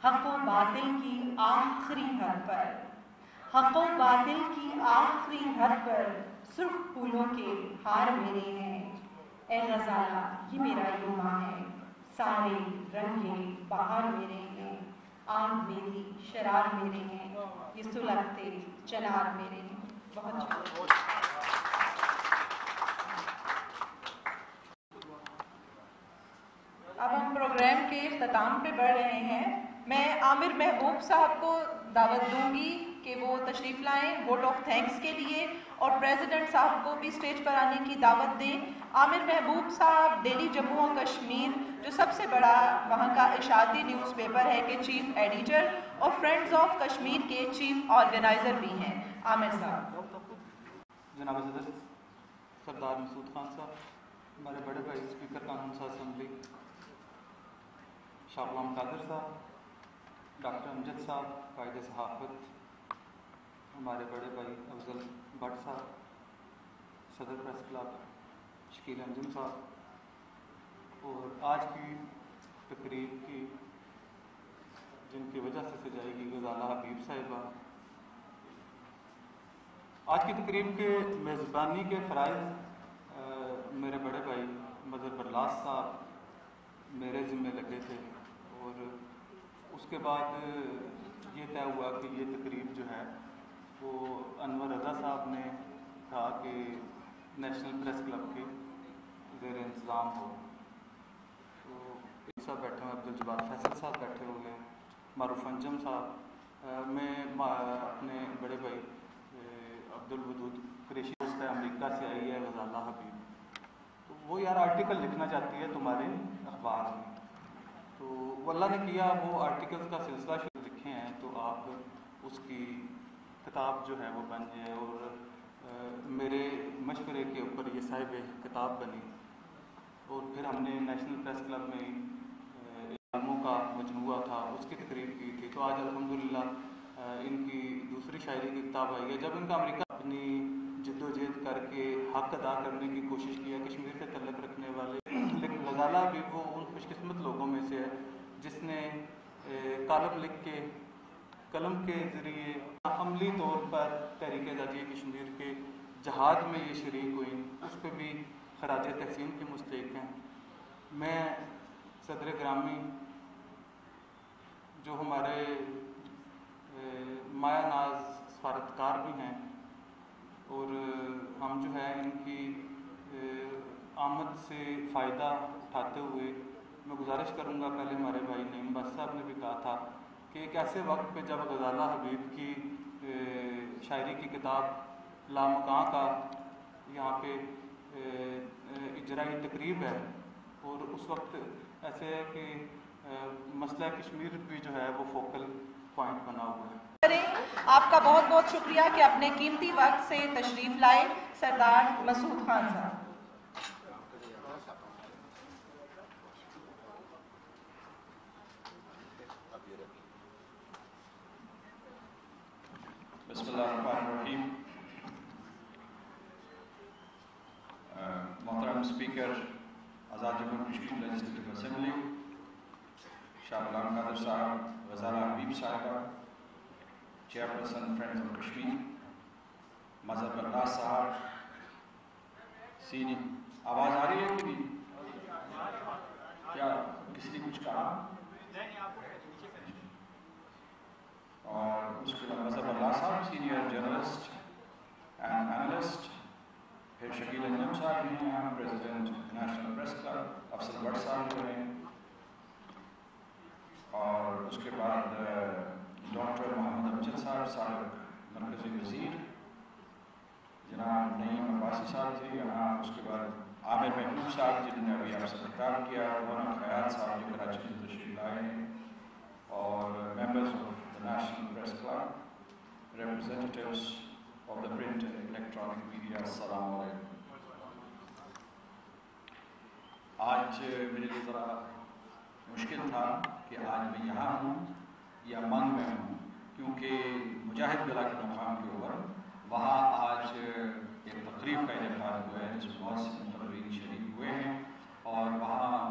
[SPEAKER 2] حق و باطل کی آخری حد پر، حق و باطل کی آخری حد پر سرخ پھولوں کے ہار میرے ہیں، اے غزالہ یہ میرا یوم ہے، سارے رنگے بہار میرے ہیں، آنکھ میری شرار میرے ہیں، یہ سلگتے چنار میرے ہیں۔ بہت شکریہ۔ اب ہم پروگرام کے اختتام پہ بڑھ رہے ہیں۔ میں عامر محبوب صاحب کو دعوت دوں گی کہ وہ تشریف لائیں ووٹ آف تھینکس کے لیے، اور پریزیڈنٹ صاحب کو بھی اسٹیج پر آنے کی دعوت دیں۔ عامر محبوب صاحب ڈیلی جموں و کشمیر جو سب سے بڑا وہاں کا اشاعتی نیوز پیپر ہے کے چیف ایڈیٹر اور فرینڈز آف کشمیر کے چیف آرگنائزر بھی ہیں۔ عامر صاحب۔
[SPEAKER 12] جناب صدر سردار مسعود خان صاحب، ہمارے بڑے بھائی اسپیکر قانون ساز اسمبلی شاہ غلام قادر صاحب، ڈاکٹر امجد صاحب قائد صحافت، ہمارے بڑے بھائی افضل بٹ صاحب، صدر پریس کلب شکیل انجم صاحب، اور آج کی تقریب کی جن کی وجہ سے سجائی گئی غزالہ حبیب صاحبہ، آج کی تقریب کے میزبانی کے فرائض میرے بڑے بھائی مظہر برلاس صاحب میرے ذمہ لگے تھے، اور اس کے بعد یہ طے ہوا کہ یہ تقریب جو ہے وہ انور رضا صاحب نے کہا کہ نیشنل پریس کلب کے زیر انتظام ہو، تو صاحب بیٹھے ہوئے، عبدالجبار فیصل صاحب بیٹھے ہوئے ہیں، معروف انجم صاحب، میں اپنے بڑے بھائی عبدالودود قریشی دوست ہے، امریکہ سے آئی ہے غزالہ حبیب، تو وہ یار آرٹیکل لکھنا چاہتی ہے تمہارے اخبار میں، تو وہ اللہ نے کیا وہ آرٹیکلز کا سلسلہ شروع لکھے ہیں، تو آپ اس کی کتاب جو ہے وہ بن جائے، اور میرے مشورے کے اوپر یہ صاحب کتاب بنی، اور پھر ہم نے نیشنل پریس کلب میں علموں کا مجموعہ تھا اس کی تقریب کی تھی، تو آج الحمدللہ ان کی دوسری شاعری کی کتاب آئی ہے۔ جب ان کا امریکہ اپنی جد و جہد کر کے حق ادا کرنے کی کوشش کیا کشمیر سے تعلق رکھنے والے، لیکن غزالہ بھی وہ ان خوش قسمت لوگوں میں سے ہے جس نے کالم لکھ کے قلم کے ذریعے عملی طور پر تحریک آزادی کشمیر کے جہاد میں یہ شریک ہوئی، اس پہ بھی خراج تحسین کے مستحق ہیں۔ میں صدر گرامی جو ہمارے مایا ناز سفارتکار بھی ہیں، اور ہم جو ہے ان کی آمد سے فائدہ اٹھاتے ہوئے میں گزارش کروں گا، پہلے ہمارے بھائی نعیم بخش صاحب نے بھی کہا تھا کہ ایک ایسے وقت پہ جب غزالہ حبیب کی شاعری کی کتاب لامکاں کا یہاں پہ اجرائی تقریب ہے، اور اس وقت ایسے ہے کہ مسئلہ کشمیر بھی جو ہے وہ فوکل پوائنٹ بنا ہوا ہے۔
[SPEAKER 2] آپ کا بہت بہت شکریہ کہ اپنے قیمتی وقت سے تشریف لائے سردار مسعود خان صاحب۔
[SPEAKER 13] بسم اللہ الرحمن الرحیم۔ محترم اسپیکر آزاد جموں کشمیر لیجسلیٹو اسمبلی شاہ غلام قادر صاحب، غزالہ حبیب صاحبہ، چیئرپرسن فرینڈز آف کشمیر مظہر برلاس صاحب، سینئر آواز آ رہی ہے کہ نہیں؟ کیا کسی نے کچھ کہا؟ اور اس کے بعد مظہر برلاس صاحب سینئر جرنلسٹ اینڈ اینالسٹ، پھر شکیل انجم صاحب بھی ہیں، president national press club, Afzal but صاحب جو ہیں، اور اس کے بعد ڈاکٹر محمد امجد صاحب سابق مرکزی وزیر، جناب نعیم عباسی صاحب تھے یہاں، اس کے بعد عامر محبوب صاحب جنہوں نے ابھی آپ سے خطاب کیا، مولانا خیات صاحب جو کراچی سے تشریف لائے ہیں، اور members of the national press club, representatives of the print and electronic media, السلام علیکم۔ آج میرے لیے ذرا مشکل تھا کہ آج میں یہاں ہوں یا منگ میں ہوں، کیونکہ مجاہد بلا کے مقام کے اوپر وہاں آج ایک تقریب کا انعقاد ہوا ہے جس میں بہت سے مقررین شریک ہوئے ہیں، اور وہاں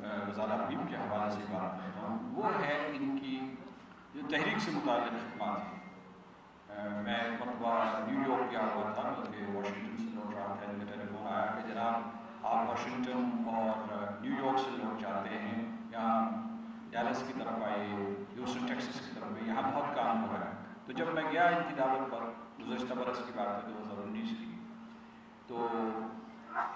[SPEAKER 13] غزالہ حبیب کے حوالے سے بات کرتا ہوں، وہ ہے ان کی جو تحریک سے متعلق خدمات ہیں۔ میں ایک مرتبہ نیو یارک گیا ہوا تھا، بلکہ واشنگٹن سے لوٹ رہا تھا، مجھے ٹیلی فون آیا کہ جناب آپ واشنگٹن اور نیو یارک سے لوٹ جاتے ہیں، یہاں ڈیلس کی طرف آئیے، ہیوسٹن ٹیکسس کی طرف آئیے، یہاں بہت کام ہو رہا ہے۔ تو جب میں گیا ان کی دعوت پر، گزشتہ برس کی بات ہے 2019 کی، تو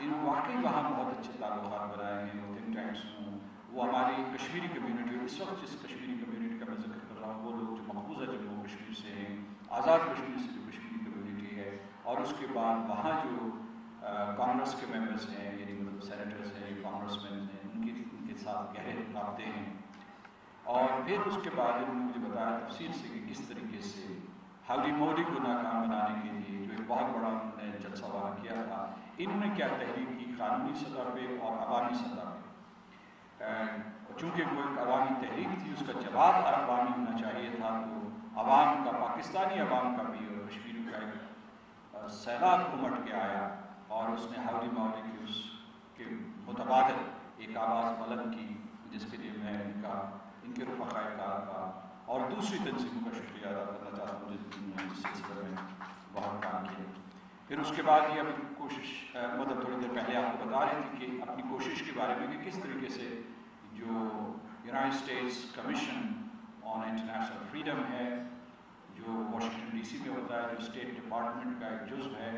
[SPEAKER 13] ان واقعی وہاں بہت اچھے تعلقات بنائے ہیں، وہ تھنک ٹینکس ہوں، وہ ہماری کشمیری کمیونٹی، اس وقت جس کشمیری کمیونٹی کا میں ذکر کر رہا ہوں، وہ لوگ جو مقبوضہ جموں کشمیر سے ہیں، آزاد کشمیر سے جو کشمیری کمیونٹی ہے، اور اس کے بعد وہاں جو کانگریس کے ممبرس ہیں، یعنی مطلب سینیٹرز ہیں، کانگریس مین ہیں، ان کے ساتھ گہرے رابطے ہیں۔ اور پھر اس کے بعد انہوں نے مجھے بتایا تفصیل سے کہ کس طریقے سے ہاؤڈی موڈی کو ناکام بنانے کے لیے جو ایک بہت بڑا انہوں نے جلسہ وہاں کیا تھا، انہوں نے کیا تحریک کی قانونی سطح پہ اور عوامی سطح پہ۔ چونکہ وہ ایک عوامی تحریک تھی، اس کا جواب عوامی ہونا چاہیے تھا، تو عوام کا، پاکستانی عوام کا بھی اور کشمیری کا ایک سیلاب امٹ کے آیا، اور اس نے ہاؤڈی موڈی کی اس کے متبادل ایک آواز بلند کی، جس کے لیے میں ان کے رفقائے کار کا اور دوسری تنظیموں کا شکریہ ادا کرنا چاہتا ہوں جن نے اس سلسلے میں بہت کام کیا۔ پھر اس کے بعد یہ اپنی کوشش، مطلب تھوڑی دیر پہلے آپ کو بتا رہی تھی کہ اپنی کوشش کے بارے میں کہ کس طریقے سے جو United States commission on international freedom ہے، جو واشنگٹن ڈی سی میں ہوتا ہے، جو اسٹیٹ ڈپارٹمنٹ کا ایک جزو ہے،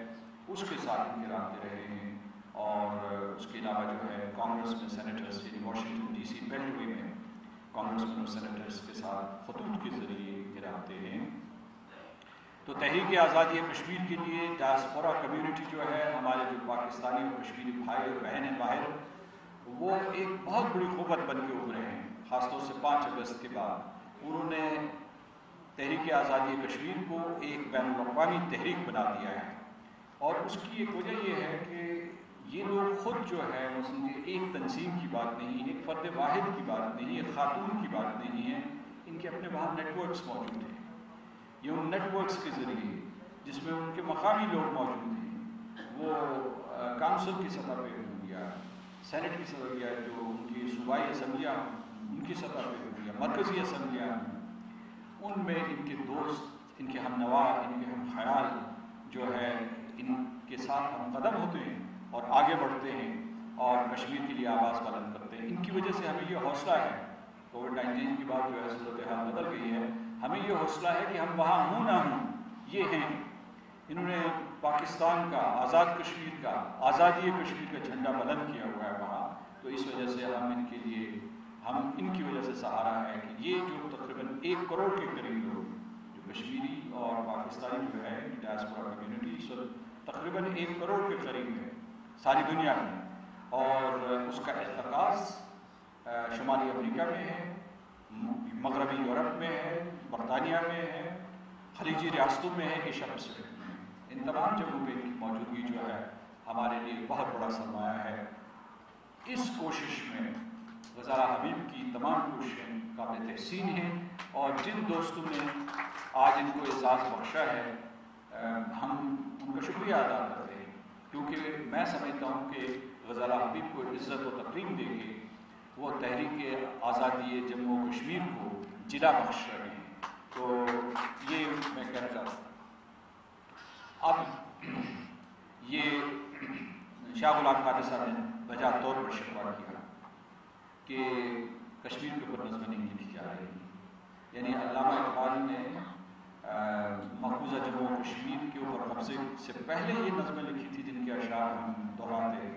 [SPEAKER 13] اس کے ساتھ ان کے رابطے رہے ہیں، اور اس کے علاوہ جو ہے کانگریس میں سینیٹرز، یعنی واشنگٹن ڈی سی بیلٹ وے میں کانگریس میں سینیٹرز کے ساتھ خطوط کے ذریعے گراتے ہیں۔ تو تحریک آزادی کشمیر کے لیے ڈائسپورا کمیونٹی جو ہے، ہمارے جو پاکستانی اور کشمیری بھائی اور بہنیں باہر، وہ ایک بہت بڑی قوت بن کے ابھرے ہیں۔ خاص طور سے 5 اگست کے بعد انہوں نے تحریک آزادی کشمیر کو ایک بین الاقوامی تحریک بنا دیا ہے، اور اس کی ایک وجہ یہ ہے کہ یہ لوگ خود جو ہے وہ سمجھے ایک تنظیم کی بات نہیں، ایک فرد واحد کی بات نہیں، ایک خاتون کی بات نہیں ہے، ان کے اپنے وہاں نیٹ ورکس موجود ہیں۔ یہ ان نیٹ ورکس کے ذریعے، جس میں ان کے مقامی لوگ موجود ہیں، وہ کونسل کی سطح پہ ہوں یا سینٹ کی سطح پہ، جو ان کی صوبائی اسمبلیاں ان کی سطح پہ ہوں یا مرکزی اسمبلیاں ہوں، ان میں ان کے دوست، ان کے ہم نوا، ان کے ہم خیال جو ہے، ان کے ساتھ ہم قدم ہوتے ہیں اور آگے بڑھتے ہیں اور کشمیر کے لیے آواز بلند کرتے ہیں۔ ان کی وجہ سے ہمیں یہ حوصلہ ہے، کووڈ-19 کی بات جو ہے صورتحال بدل گئی ہے، ہمیں یہ حوصلہ ہے کہ ہم وہاں ہوں نہ ہوں، یہ ہیں۔ انہوں نے پاکستان کا، آزاد کشمیر کا، آزادی کشمیر کا جھنڈا بلند کیا ہوا ہے وہاں، تو اس وجہ سے ہم ان کے لیے، ہم ان کی وجہ سے سہارا ہے کہ یہ جو تقریباً 1 کروڑ کے قریب لوگ جو کشمیری اور پاکستانی جو ہے ڈائسپورا کمیونٹی، تقریباً 1 کروڑ کے قریب ہے ساری دنیا میں، اور اس کا ارتکاز شمالی امریکہ میں ہے، مغربی یورپ میں ہے، برطانیہ میں ہے، خلیجی ریاستوں میں ہے، ایشیا پیسفک میں۔ ان تمام جگہوں پہ ان کی موجودگی جو ہے ہمارے لیے بہت بڑا سرمایہ ہے۔ اس کوشش میں غزالہ حبیب کی تمام کوششیں قابل تحسین ہیں، اور جن دوستوں نے آج ان کو اعزاز بخشا ہے، ہم ان کا شکریہ ادا کرتے ہیں، کیونکہ میں سمجھتا ہوں کہ غزالہ حبیب کو عزت و تکریم دے کے وہ تحریک آزادی جموں و کشمیر کو جلا بخش رہے ہیں۔ تو یہ میں کہنا چاہتا ہوں۔ اب یہ شاہ غلام قادری صاحب نے بجا طور پر شکوہ کیا کہ کشمیر کے اوپر نظمیں نہیں لکھی جا رہی، یعنی علامہ اقبال نے مقبوضہ جموں و کشمیر کے اوپر قبضے سے پہلے یہ نظمیں لکھی تھی جن کے اشعار ہم دہراتے ہیں،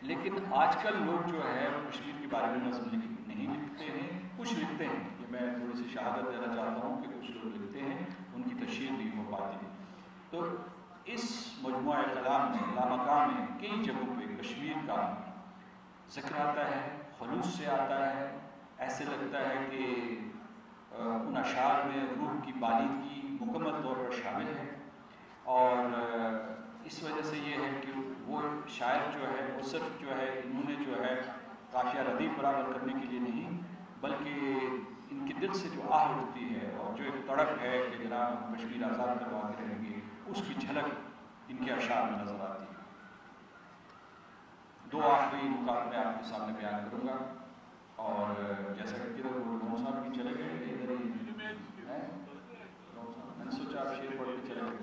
[SPEAKER 13] لیکن آج کل لوگ جو ہے کشمیر کے بارے میں نظم نہیں لکھتے ہیں، کچھ لکھتے ہیں، یہ میں تھوڑی سی شہادت دینا چاہتا ہوں کہ کچھ لوگ لکھتے ہیں، ان کی تشہیر نہیں ہو پاتی۔ تو اس مجموعہ کلام میں، لامکان میں کئی جگہوں پہ کشمیر کا ذکر آتا ہے، خلوص سے آتا ہے، ایسے لگتا ہے کہ ان اشعار میں روح کی بالیدگی مکمل طور پر شامل ہے، اور اس وجہ سے یہ ہے کہ وہ شاعر جو ہے وہ صرف جو ہے انہوں نے جو ہے قافیہ ردیف برابر کرنے کے لیے نہیں، بلکہ ان کے دل سے جو آہ اٹھتی ہے اور جو ایک تڑپ ہے کہ جناب ہم کشمیر آزاد کروا کے رہیں گے، اس کی جھلک ان کے اشعار میں نظر آتی ہے۔ 2 آخری نکات میں آپ کے سامنے بیان کروں گا۔ اور جیسا کہ کدھر لون صاحب بھی چلے گئے ادھر ہی میں نے سوچا آپ شیر پڑھ کے چلے گئے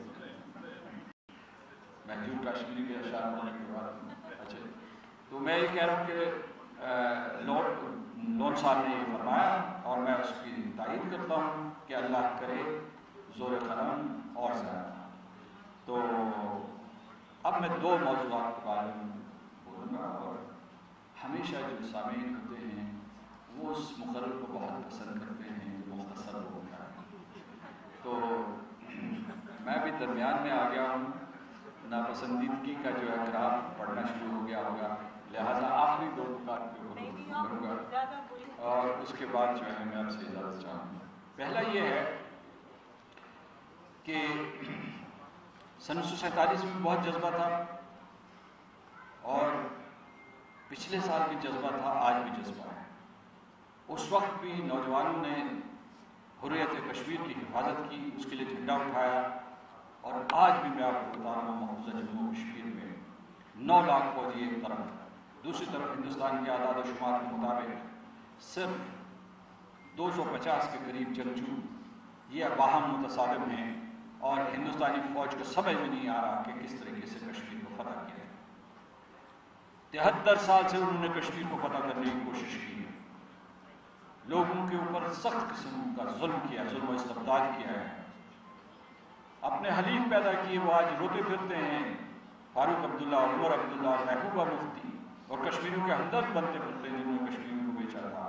[SPEAKER 13] محجوب کاشمیری کے اشعار پڑھنے کے بعد. اچھا تو میں یہ کہہ رہا ہوں کہ لون صاحب نے یہ فرمایا اور میں اس کی تائید کرتا ہوں کہ اللہ کرے زور قلم اور زیادہ. تو اب میں دو موضوعات کے بارے میں بولوں گا اور ہمیشہ جو سامعین ہوتے ہیں وہ اس مقرر کو بہت پسند کرتے ہیں جو مختصر ہوتا ہے. تو میں بھی درمیان میں آ گیا ہوں, ناپسندیدگی کا جو ہے گراف پڑھنا شروع ہو گیا ہوگا, لہٰذا آخری دو نکات پہ کروں گا اور اس کے بعد جو ہے میں آپ سے اجازت چاہوں گا. پہلا یہ ہے کہ 1947 میں بہت جذبہ تھا اور پچھلے سال بھی جذبہ تھا, آج بھی جذبہ ہے. اس وقت بھی نوجوانوں نے حریت کشمیر کی حفاظت کی, اس کے لیے جھنڈا اٹھایا اور آج بھی میں آپ کو بتا رہا ہوں محفوظہ جموں کشمیر میں 9 لاکھ فوجی ایک طرف, دوسری طرف ہندوستان کے اعداد و شمار کے مطابق صرف 250 کے قریب جنگجو یہ باہم متصادم ہیں اور ہندوستانی فوج کو سمجھ میں نہیں آ رہا کہ کس طریقے سے کشمیر کو فتح کیا ہے. 73 سال سے انہوں نے کشمیر کو فتح کرنے کی کوشش کی ہے, لوگوں کے اوپر سخت قسم کا ظلم کیا, ظلم و استبداد کیا ہے, اپنے حلیف پیدا کیے وہ آج روتے پھرتے ہیں, فاروق عبداللہ, عمر عبداللہ, محبوبہ مفتی, اور کشمیریوں کے ہمدرد بنتے پھرتے ہیں جنہوں نے کشمیریوں کو بیچا تھا.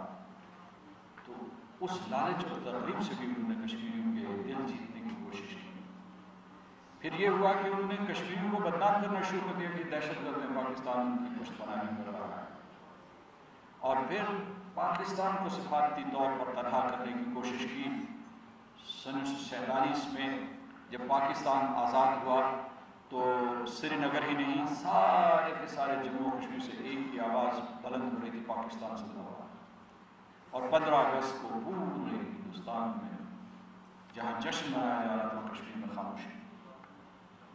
[SPEAKER 13] تو اس لالچ اور ترغیب سے بھی انہوں نے کشمیریوں کے دل جیتنے کی کوشش کی. پھر یہ ہوا کہ انہوں نے کشمیریوں کو بدنام کرنا شروع کر دیا کہ دہشت گرد میں پاکستان کی پشت پناہی کر رہا ہے, اور پھر پاکستان کو سفارتی طور پر تنہا کرنے کی کوشش کی. 1947 میں جب پاکستان آزاد ہوا تو سری نگر ہی نہیں سارے کے سارے جموں کشمیر سے ایک ہی آواز بلند ہو رہی تھی, پاکستان سے زندہ باد. اور 15 اگست کو پورے ہندوستان میں جہاں جشن منایا جا رہا تھا کشمیر میں خاموشی.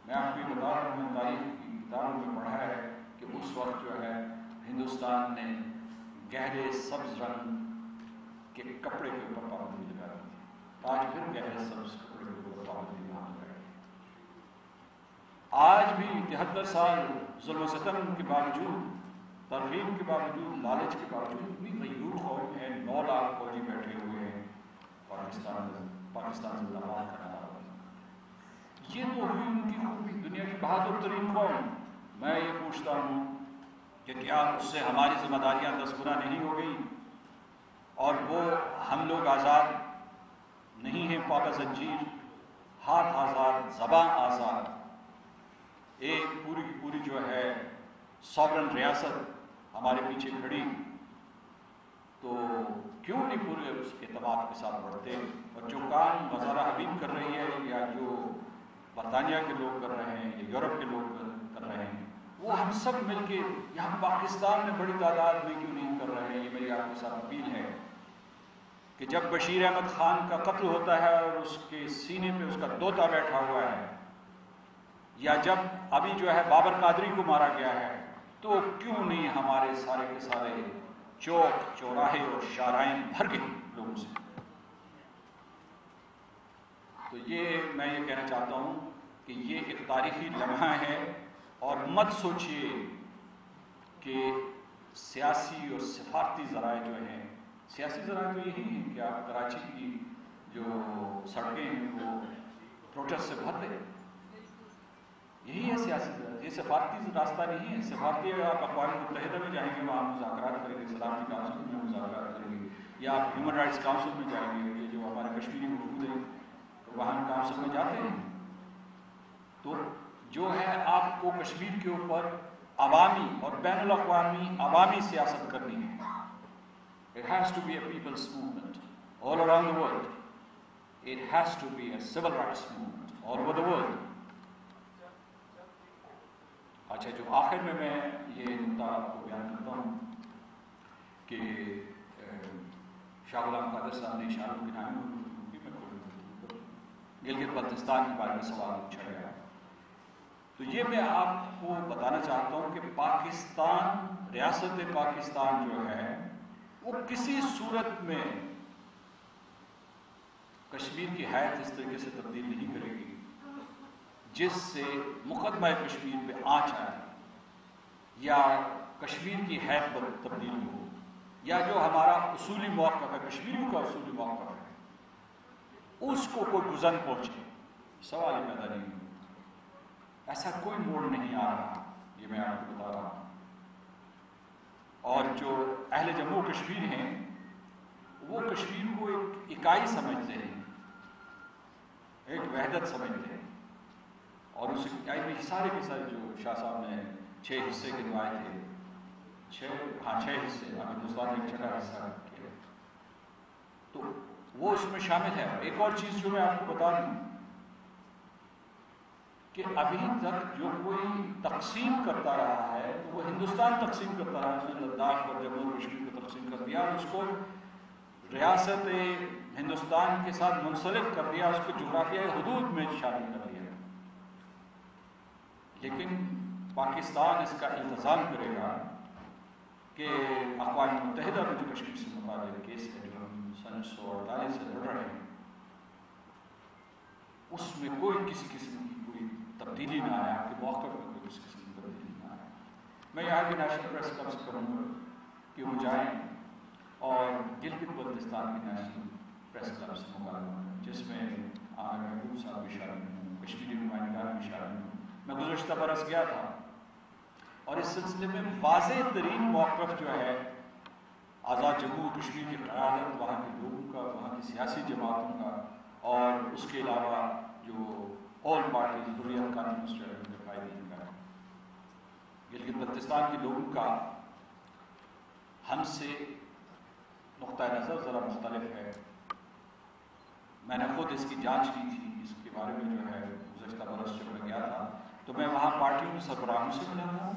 [SPEAKER 13] میں آپ کو یہ بتا رہا ہوں, تاریخ کی کتابوں میں پڑھا ہے کہ اس وقت جو ہے ہندوستان نے گہرے سبز رنگ کے کپڑے کے اوپر پابندی لگا دی تھی, آج پھر گہرے سبز کپڑے کے اوپر پابندی لگا دی. آج بھی 73 سال ظلم و ستم کے باوجود, ترغیب کے باوجود, لالچ کے باوجود بھی غیور قوم ہے. 9 لاکھ فوجی بیٹھے ہوئے ہیں پاکستان زندہ باد کرنا. یہ تو ہوئی ان کی خوبی, دنیا کی بہادر ترین قوم. میں یہ پوچھتا ہوں کہ کیا اس سے ہماری ذمہ داریاں 10 گنا نہیں ہو گئی, اور وہ ہم لوگ آزاد نہیں ہیں, پابہ زنجیر, ہاتھ آزاد, زباں آزاد, ایک پوری کی پوری جو ہے سوورن ریاست ہمارے پیچھے کھڑی. تو کیوں نہیں پورے اس اعتماد کے ساتھ بڑھتے؟ اور جو کام مزارہ حبیب کر رہی ہے یا جو برطانیہ کے لوگ کر رہے ہیں یا یورپ کے لوگ کر رہے ہیں, وہ ہم سب مل کے یہاں پاکستان میں بڑی تعداد میں کیوں نہیں کر رہے ہیں؟ یہ میری آپ کے ساتھ اپیل ہے کہ جب بشیر احمد خان کا قتل ہوتا ہے اور اس کے سینے پہ اس کا دوتا بیٹھا ہوا ہے, یا جب ابھی جو ہے بابر قادری کو مارا گیا ہے, تو کیوں نہیں ہمارے سارے کے سارے چوک چوراہے اور شاہراہیں بھر گئے لوگوں سے؟ تو یہ میں یہ کہنا چاہتا ہوں کہ یہ ایک تاریخی لمحہ ہے, اور مت سوچئے کہ سیاسی اور سفارتی ذرائع جو ہیں, سیاسی ذرائع تو یہی ہیں کہ آپ کراچی کی جو سڑکیں ہیں وہ پروٹیسٹ سے بھر دیں, یہی ہے سیاسی ذرائع. یہ سفارتی راستہ نہیں ہے. سفارتی آپ اقوام متحدہ میں جائیں گے, وہاں مذاکرات کریں گے, سلامتی کونسل میں مذاکرات کریں گے, یا آپ ہیومن رائٹس کونسل میں جائیں گے, یہ جو ہمارے کشمیری وفود ہیں وہاں کونسل میں جاتے ہیں. تو جو ہے آپ کو کشمیر کے اوپر عوامی اور بین الاقوامی عوامی سیاست کرنی ہے. It has to be a people's movement all around the world. It has to be a civil rights movement all over the world. اچھا, جو آخر میں یہ نقطہ آپ کو بیان کرتا ہوں کہ شاہ غلام قادر صاحب نے اشاروں کے نام گلگت بلتستان کے بارے میں سوال پوچھا گیا. تو یہ میں آپ کو بتانا چاہتا ہوں کہ پاکستان, ریاست پاکستان جو ہے وہ کسی صورت میں کشمیر کی حیثیت اس طریقے سے تبدیل نہیں کرے گی جس سے مقدمہ کشمیر پہ آنچ آئے یا کشمیر کی حیثیت تبدیل ہو، یا جو ہمارا اصولی موقف ہے، کشمیریوں کا اصولی موقف ہے، اس کو کوئی گزن پہنچے۔ سوال ہی پیدا نہیں ہو، ایسا کوئی موڑ نہیں آ رہا، یہ میں آپ کو بتا رہا ہوں۔ اور جو اہل جموں کشمیر ہیں وہ کشمیر کو ایک اکائی سمجھتے ہیں، ایک وحدت سمجھتے ہیں، اور اس اکائی میں سارے کے سارے جو شاہ صاحب نے 6 حصے گنوائے تھے، 6 حصے، ہندوستان نے ایک چھٹا حصہ کیا، تو وہ اس میں شامل ہے۔ ایک اور چیز جو میں آپ کو بتا دوں کہ ابھی تک جو کوئی تقسیم کرتا رہا ہے تو وہ ہندوستان تقسیم کرتا رہا ہے، اس نے لداخ اور جموں کشمیر کو تقسیم کر دیا، اس کو ریاست ہندوستان کے ساتھ منسلک کر دیا، اس کو جغرافیائی حدود میں شامل کر دیا۔ لیکن پاکستان اس کا التزام کرے گا کہ اقوام متحدہ میں جو کشمیر سے متعلق کیس ہے جو ہم سن 1948 سے لڑ رہے ہیں، اس میں کوئی کسی قسم کی کوئی تبدیلی نہ آیا، کہ موقف میں کوئی کسی قسم کی تبدیلی نہ آیا۔ میں یہاں بھی نیشنل پریس کلب سے کروں گا کہ وہ جائیں اور گلگت بلتستان کی نیشنل پریس کلب سے مقابلہ کریں، جس میں عامر محبوب صاحب بھی شامل ہوں، کشمیری نمائندگان بھی شامل ہوں۔ میں گزشتہ برس گیا تھا اور اس سلسلے میں واضح ترین موقف جو ہے آزاد جموں کشمیر کی قیادت، وہاں کے لوگوں کا، وہاں کی سیاسی جماعتوں کا، اور اس کے علاوہ جو آل پارٹیز حریت کانفرنس جو ہے ان کے قائدین کا، گلگت بلتستان کے لوگوں کا ہم سے نقطہ نظر ذرا مختلف ہے۔ میں نے خود اس کی جانچ کی تھی، اس کے بارے میں جو ہے گزشتہ برس جب میں گیا تھا تو میں وہاں پارٹیوں کے سربراہوں سے ملا تھا،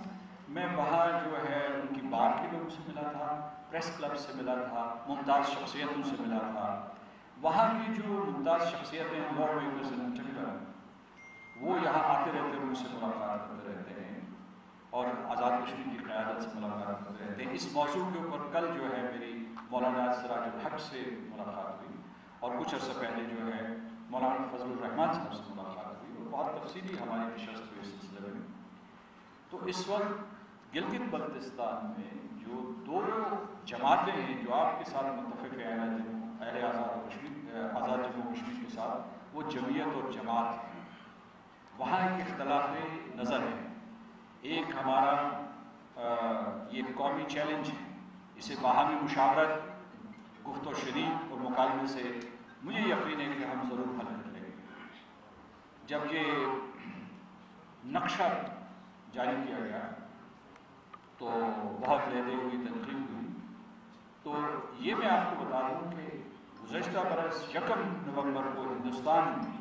[SPEAKER 13] میں وہاں جو ہے ان کی بار کے لوگوں سے ملا تھا، پریس کلب سے ملا تھا، ممتاز شخصیتوں سے ملا تھا۔ وہاں کی جو ممتاز شخصیتیں لا میکرز ان پرٹیکولر، وہ یہاں آتے رہتے ہیں، ان سے ملاقات کرتے رہتے ہیں اور آزاد کشمیر کی قیادت سے ملاقات کرتے رہتے ہیں۔ اس موضوع کے اوپر کل جو ہے میری مولانا سراج الحق سے ملاقات ہوئی، اور کچھ عرصہ پہلے جو ہے مولانا فضل الرحمان صاحب سے ملاقات ہوئی، اور بہت تفصیلی ہماری نشست ہوئی اس سلسلے میں۔ تو اس وقت گلگت بلتستان میں جو 2 جماعتیں ہیں جو آپ کے ساتھ متفق ہیں، اہل آزاد جموں کشمیر کے ساتھ، وہ جمعیت اور جماعت ہے۔ وہاں ایک اختلاف نظر ہے، ایک ہمارا یہ قومی چیلنج ہے، اسے باہمی مشاورت، گفت و شنید اور مکالمے سے مجھے یقین ہے کہ ہم ضرور حل کر لیں گے۔ جب یہ نقشہ جاری کیا گیا تو بہت لہدے ہوئی، تنقید ہوئی، تو یہ میں آپ کو بتا دوں کہ گزشتہ برس 1 نومبر کو ہندوستان میں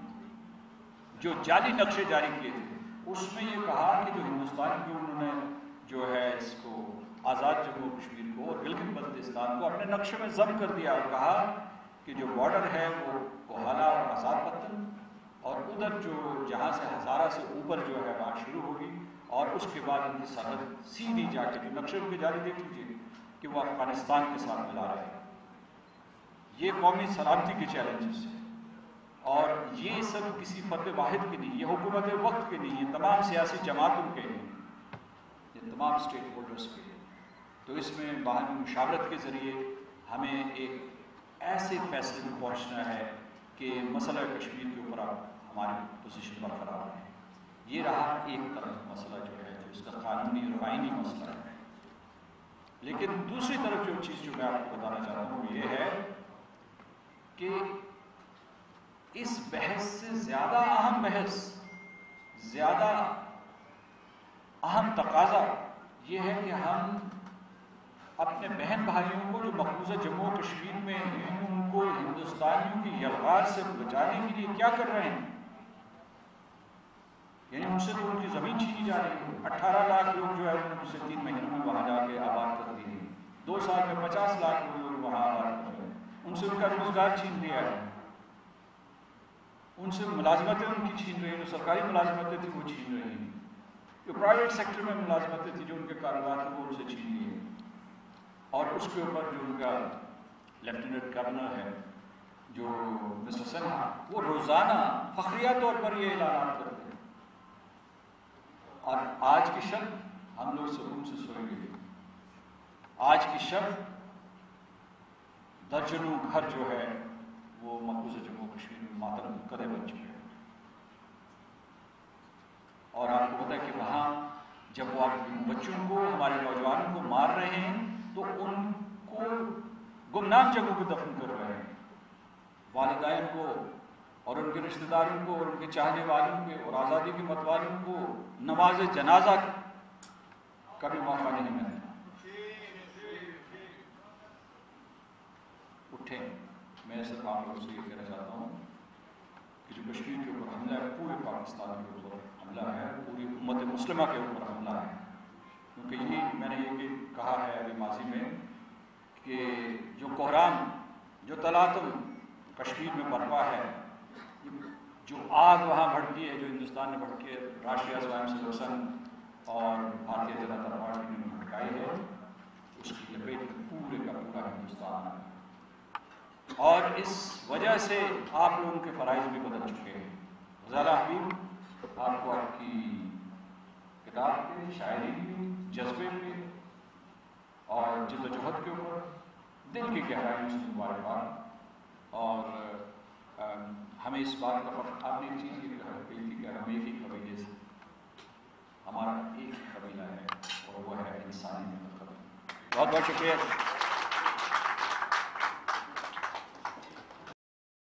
[SPEAKER 13] جو جعلی نقشے جاری کیے تھے اس میں یہ کہا کہ جو ہندوستان کی انہوں نے جو ہے اس کو آزاد جموں کشمیر کو اور گلگت بلتستان کو اپنے نقشے میں ضم کر دیا، اور کہا کہ جو بارڈر ہے وہ کوہالہ اور آزاد پتن، اور ادھر جو جہاں سے ہزارہ سے اوپر جو ہے وہاں شروع ہوگی، اور اس کے بعد ان کی سرحد سیدھی جا کے جو نقشے ان کے جاری دیکھ لیجیے کہ وہ افغانستان کے ساتھ ملا رہے ہیں۔ یہ قومی سلامتی کے چیلنجز ہیں، اور یہ صرف کسی فرد واحد کے نہیں، یہ حکومت وقت کے نہیں، یہ تمام سیاسی جماعتوں کے ہیں، یہ تمام اسٹیک ہولڈرز کے ہیں۔ تو اس میں باہمی مشاورت کے ذریعے ہمیں ایک ایسے فیصلے میں پہنچنا ہے کہ مسئلہ کشمیر کے اوپر ہماری پوزیشن برقرار ہے۔ یہ رہا ایک طرف مسئلہ جو ہے جو اس کا قانونی اور آئینی مسئلہ ہے، لیکن دوسری طرف جو چیز جو میں آپ کو بتانا چاہتا ہوں وہ یہ ہے کہ اس بحث سے زیادہ اہم بحث، زیادہ اہم تقاضا یہ ہے کہ ہم اپنے بہن بھائیوں کو جو مقبوضہ جموں کشمیر میں ہیں ان کو ہندوستانیوں کی یلغار سے بچانے کے لیے کیا کر رہے ہیں۔ یعنی ان سے تو ان کی زمین چھینی جا رہی ہے، 18 لاکھ لوگ جو ہے انہوں نے پچھلے 3 مہینوں میں وہاں جا کے آباد کر دیے ہیں، 2 سال میں 50 لاکھ لوگ وہاں آباد کر رہے ہیں، ان سے ان کا روزگار چھین لیا ہے، ان سے ملازمتیں ان کی چھین رہی ہیں، جو سرکاری ملازمتیں تھیں وہ چھین رہی ہیں، جو پرائیویٹ سیکٹر میں ملازمتیں تھیں جو ان کے کاروبار تھے وہ ان سے چھین لی ہیں۔ اور اس کے اوپر جو ان کا لیفٹیننٹ گورنر ہے جو مسٹر سنہا، وہ روزانہ فخریہ طور پر یہ اعلانات کرتے ہیں. اور آج کی شب ہم لوگ سکون سے سوئیں گے. آج کی شب درجنوں گھر جو ہے وہ مقبوضہ جموں کشمیر میں ماتم کدے بن چکے ہیں. اور آپ کو پتہ ہے کہ وہاں جب وہ بچوں کو، ہمارے نوجوانوں کو مار رہے ہیں تو ان کو گمنام جگہوں پہ دفن کر رہے ہیں. والدین کو اور ان کے رشتہ داروں کو اور ان کے چاہنے والوں کے اور آزادی کے متوالوں کو نماز جنازہ کا بھی موقع نہیں ملتا. اٹھیں. میں صرف آپ لوگوں سے یہ کہنا چاہتا ہوں کہ جو کشمیر کے اوپر حملہ ہے، پورے پاکستان کے اوپر حملہ ہے، پوری امت مسلمہ کے اوپر حملہ ہے. کیونکہ یہ میں نے یہ کہا ہے ابھی ماضی میں کہ جو کوہرام، جو تلاطم کشمیر میں برپا ہے، جو آگ وہاں بھڑکی ہے، جو ہندوستان نے بھڑکی ہے، راشٹریہ سوئم سیوک سنگھ اور بھارتیہ جنتا پارٹی نے بھڑکائی ہے، اس کی لپیٹ میں پورے کا پورا ہندوستان ہے. اور اس وجہ سے آپ لوگوں کے فرائض بھی بدل چکے ہیں. غزالہ حبیب آپ کو آپ کی کتاب پہ، شاعری پہ، جذبے پہ اور جد و جہد کے اوپر دل کی گہرائیوں سے مبارکباد. اور ہمیں اس بات کا فخر، آپ نے ایک چیز یہ کہا کہ ہم ایک ہی قبیلے سے، ہمارا ایک قبیلہ ہے اور وہ ہے انسانی محنت. بہت بہت شکریہ.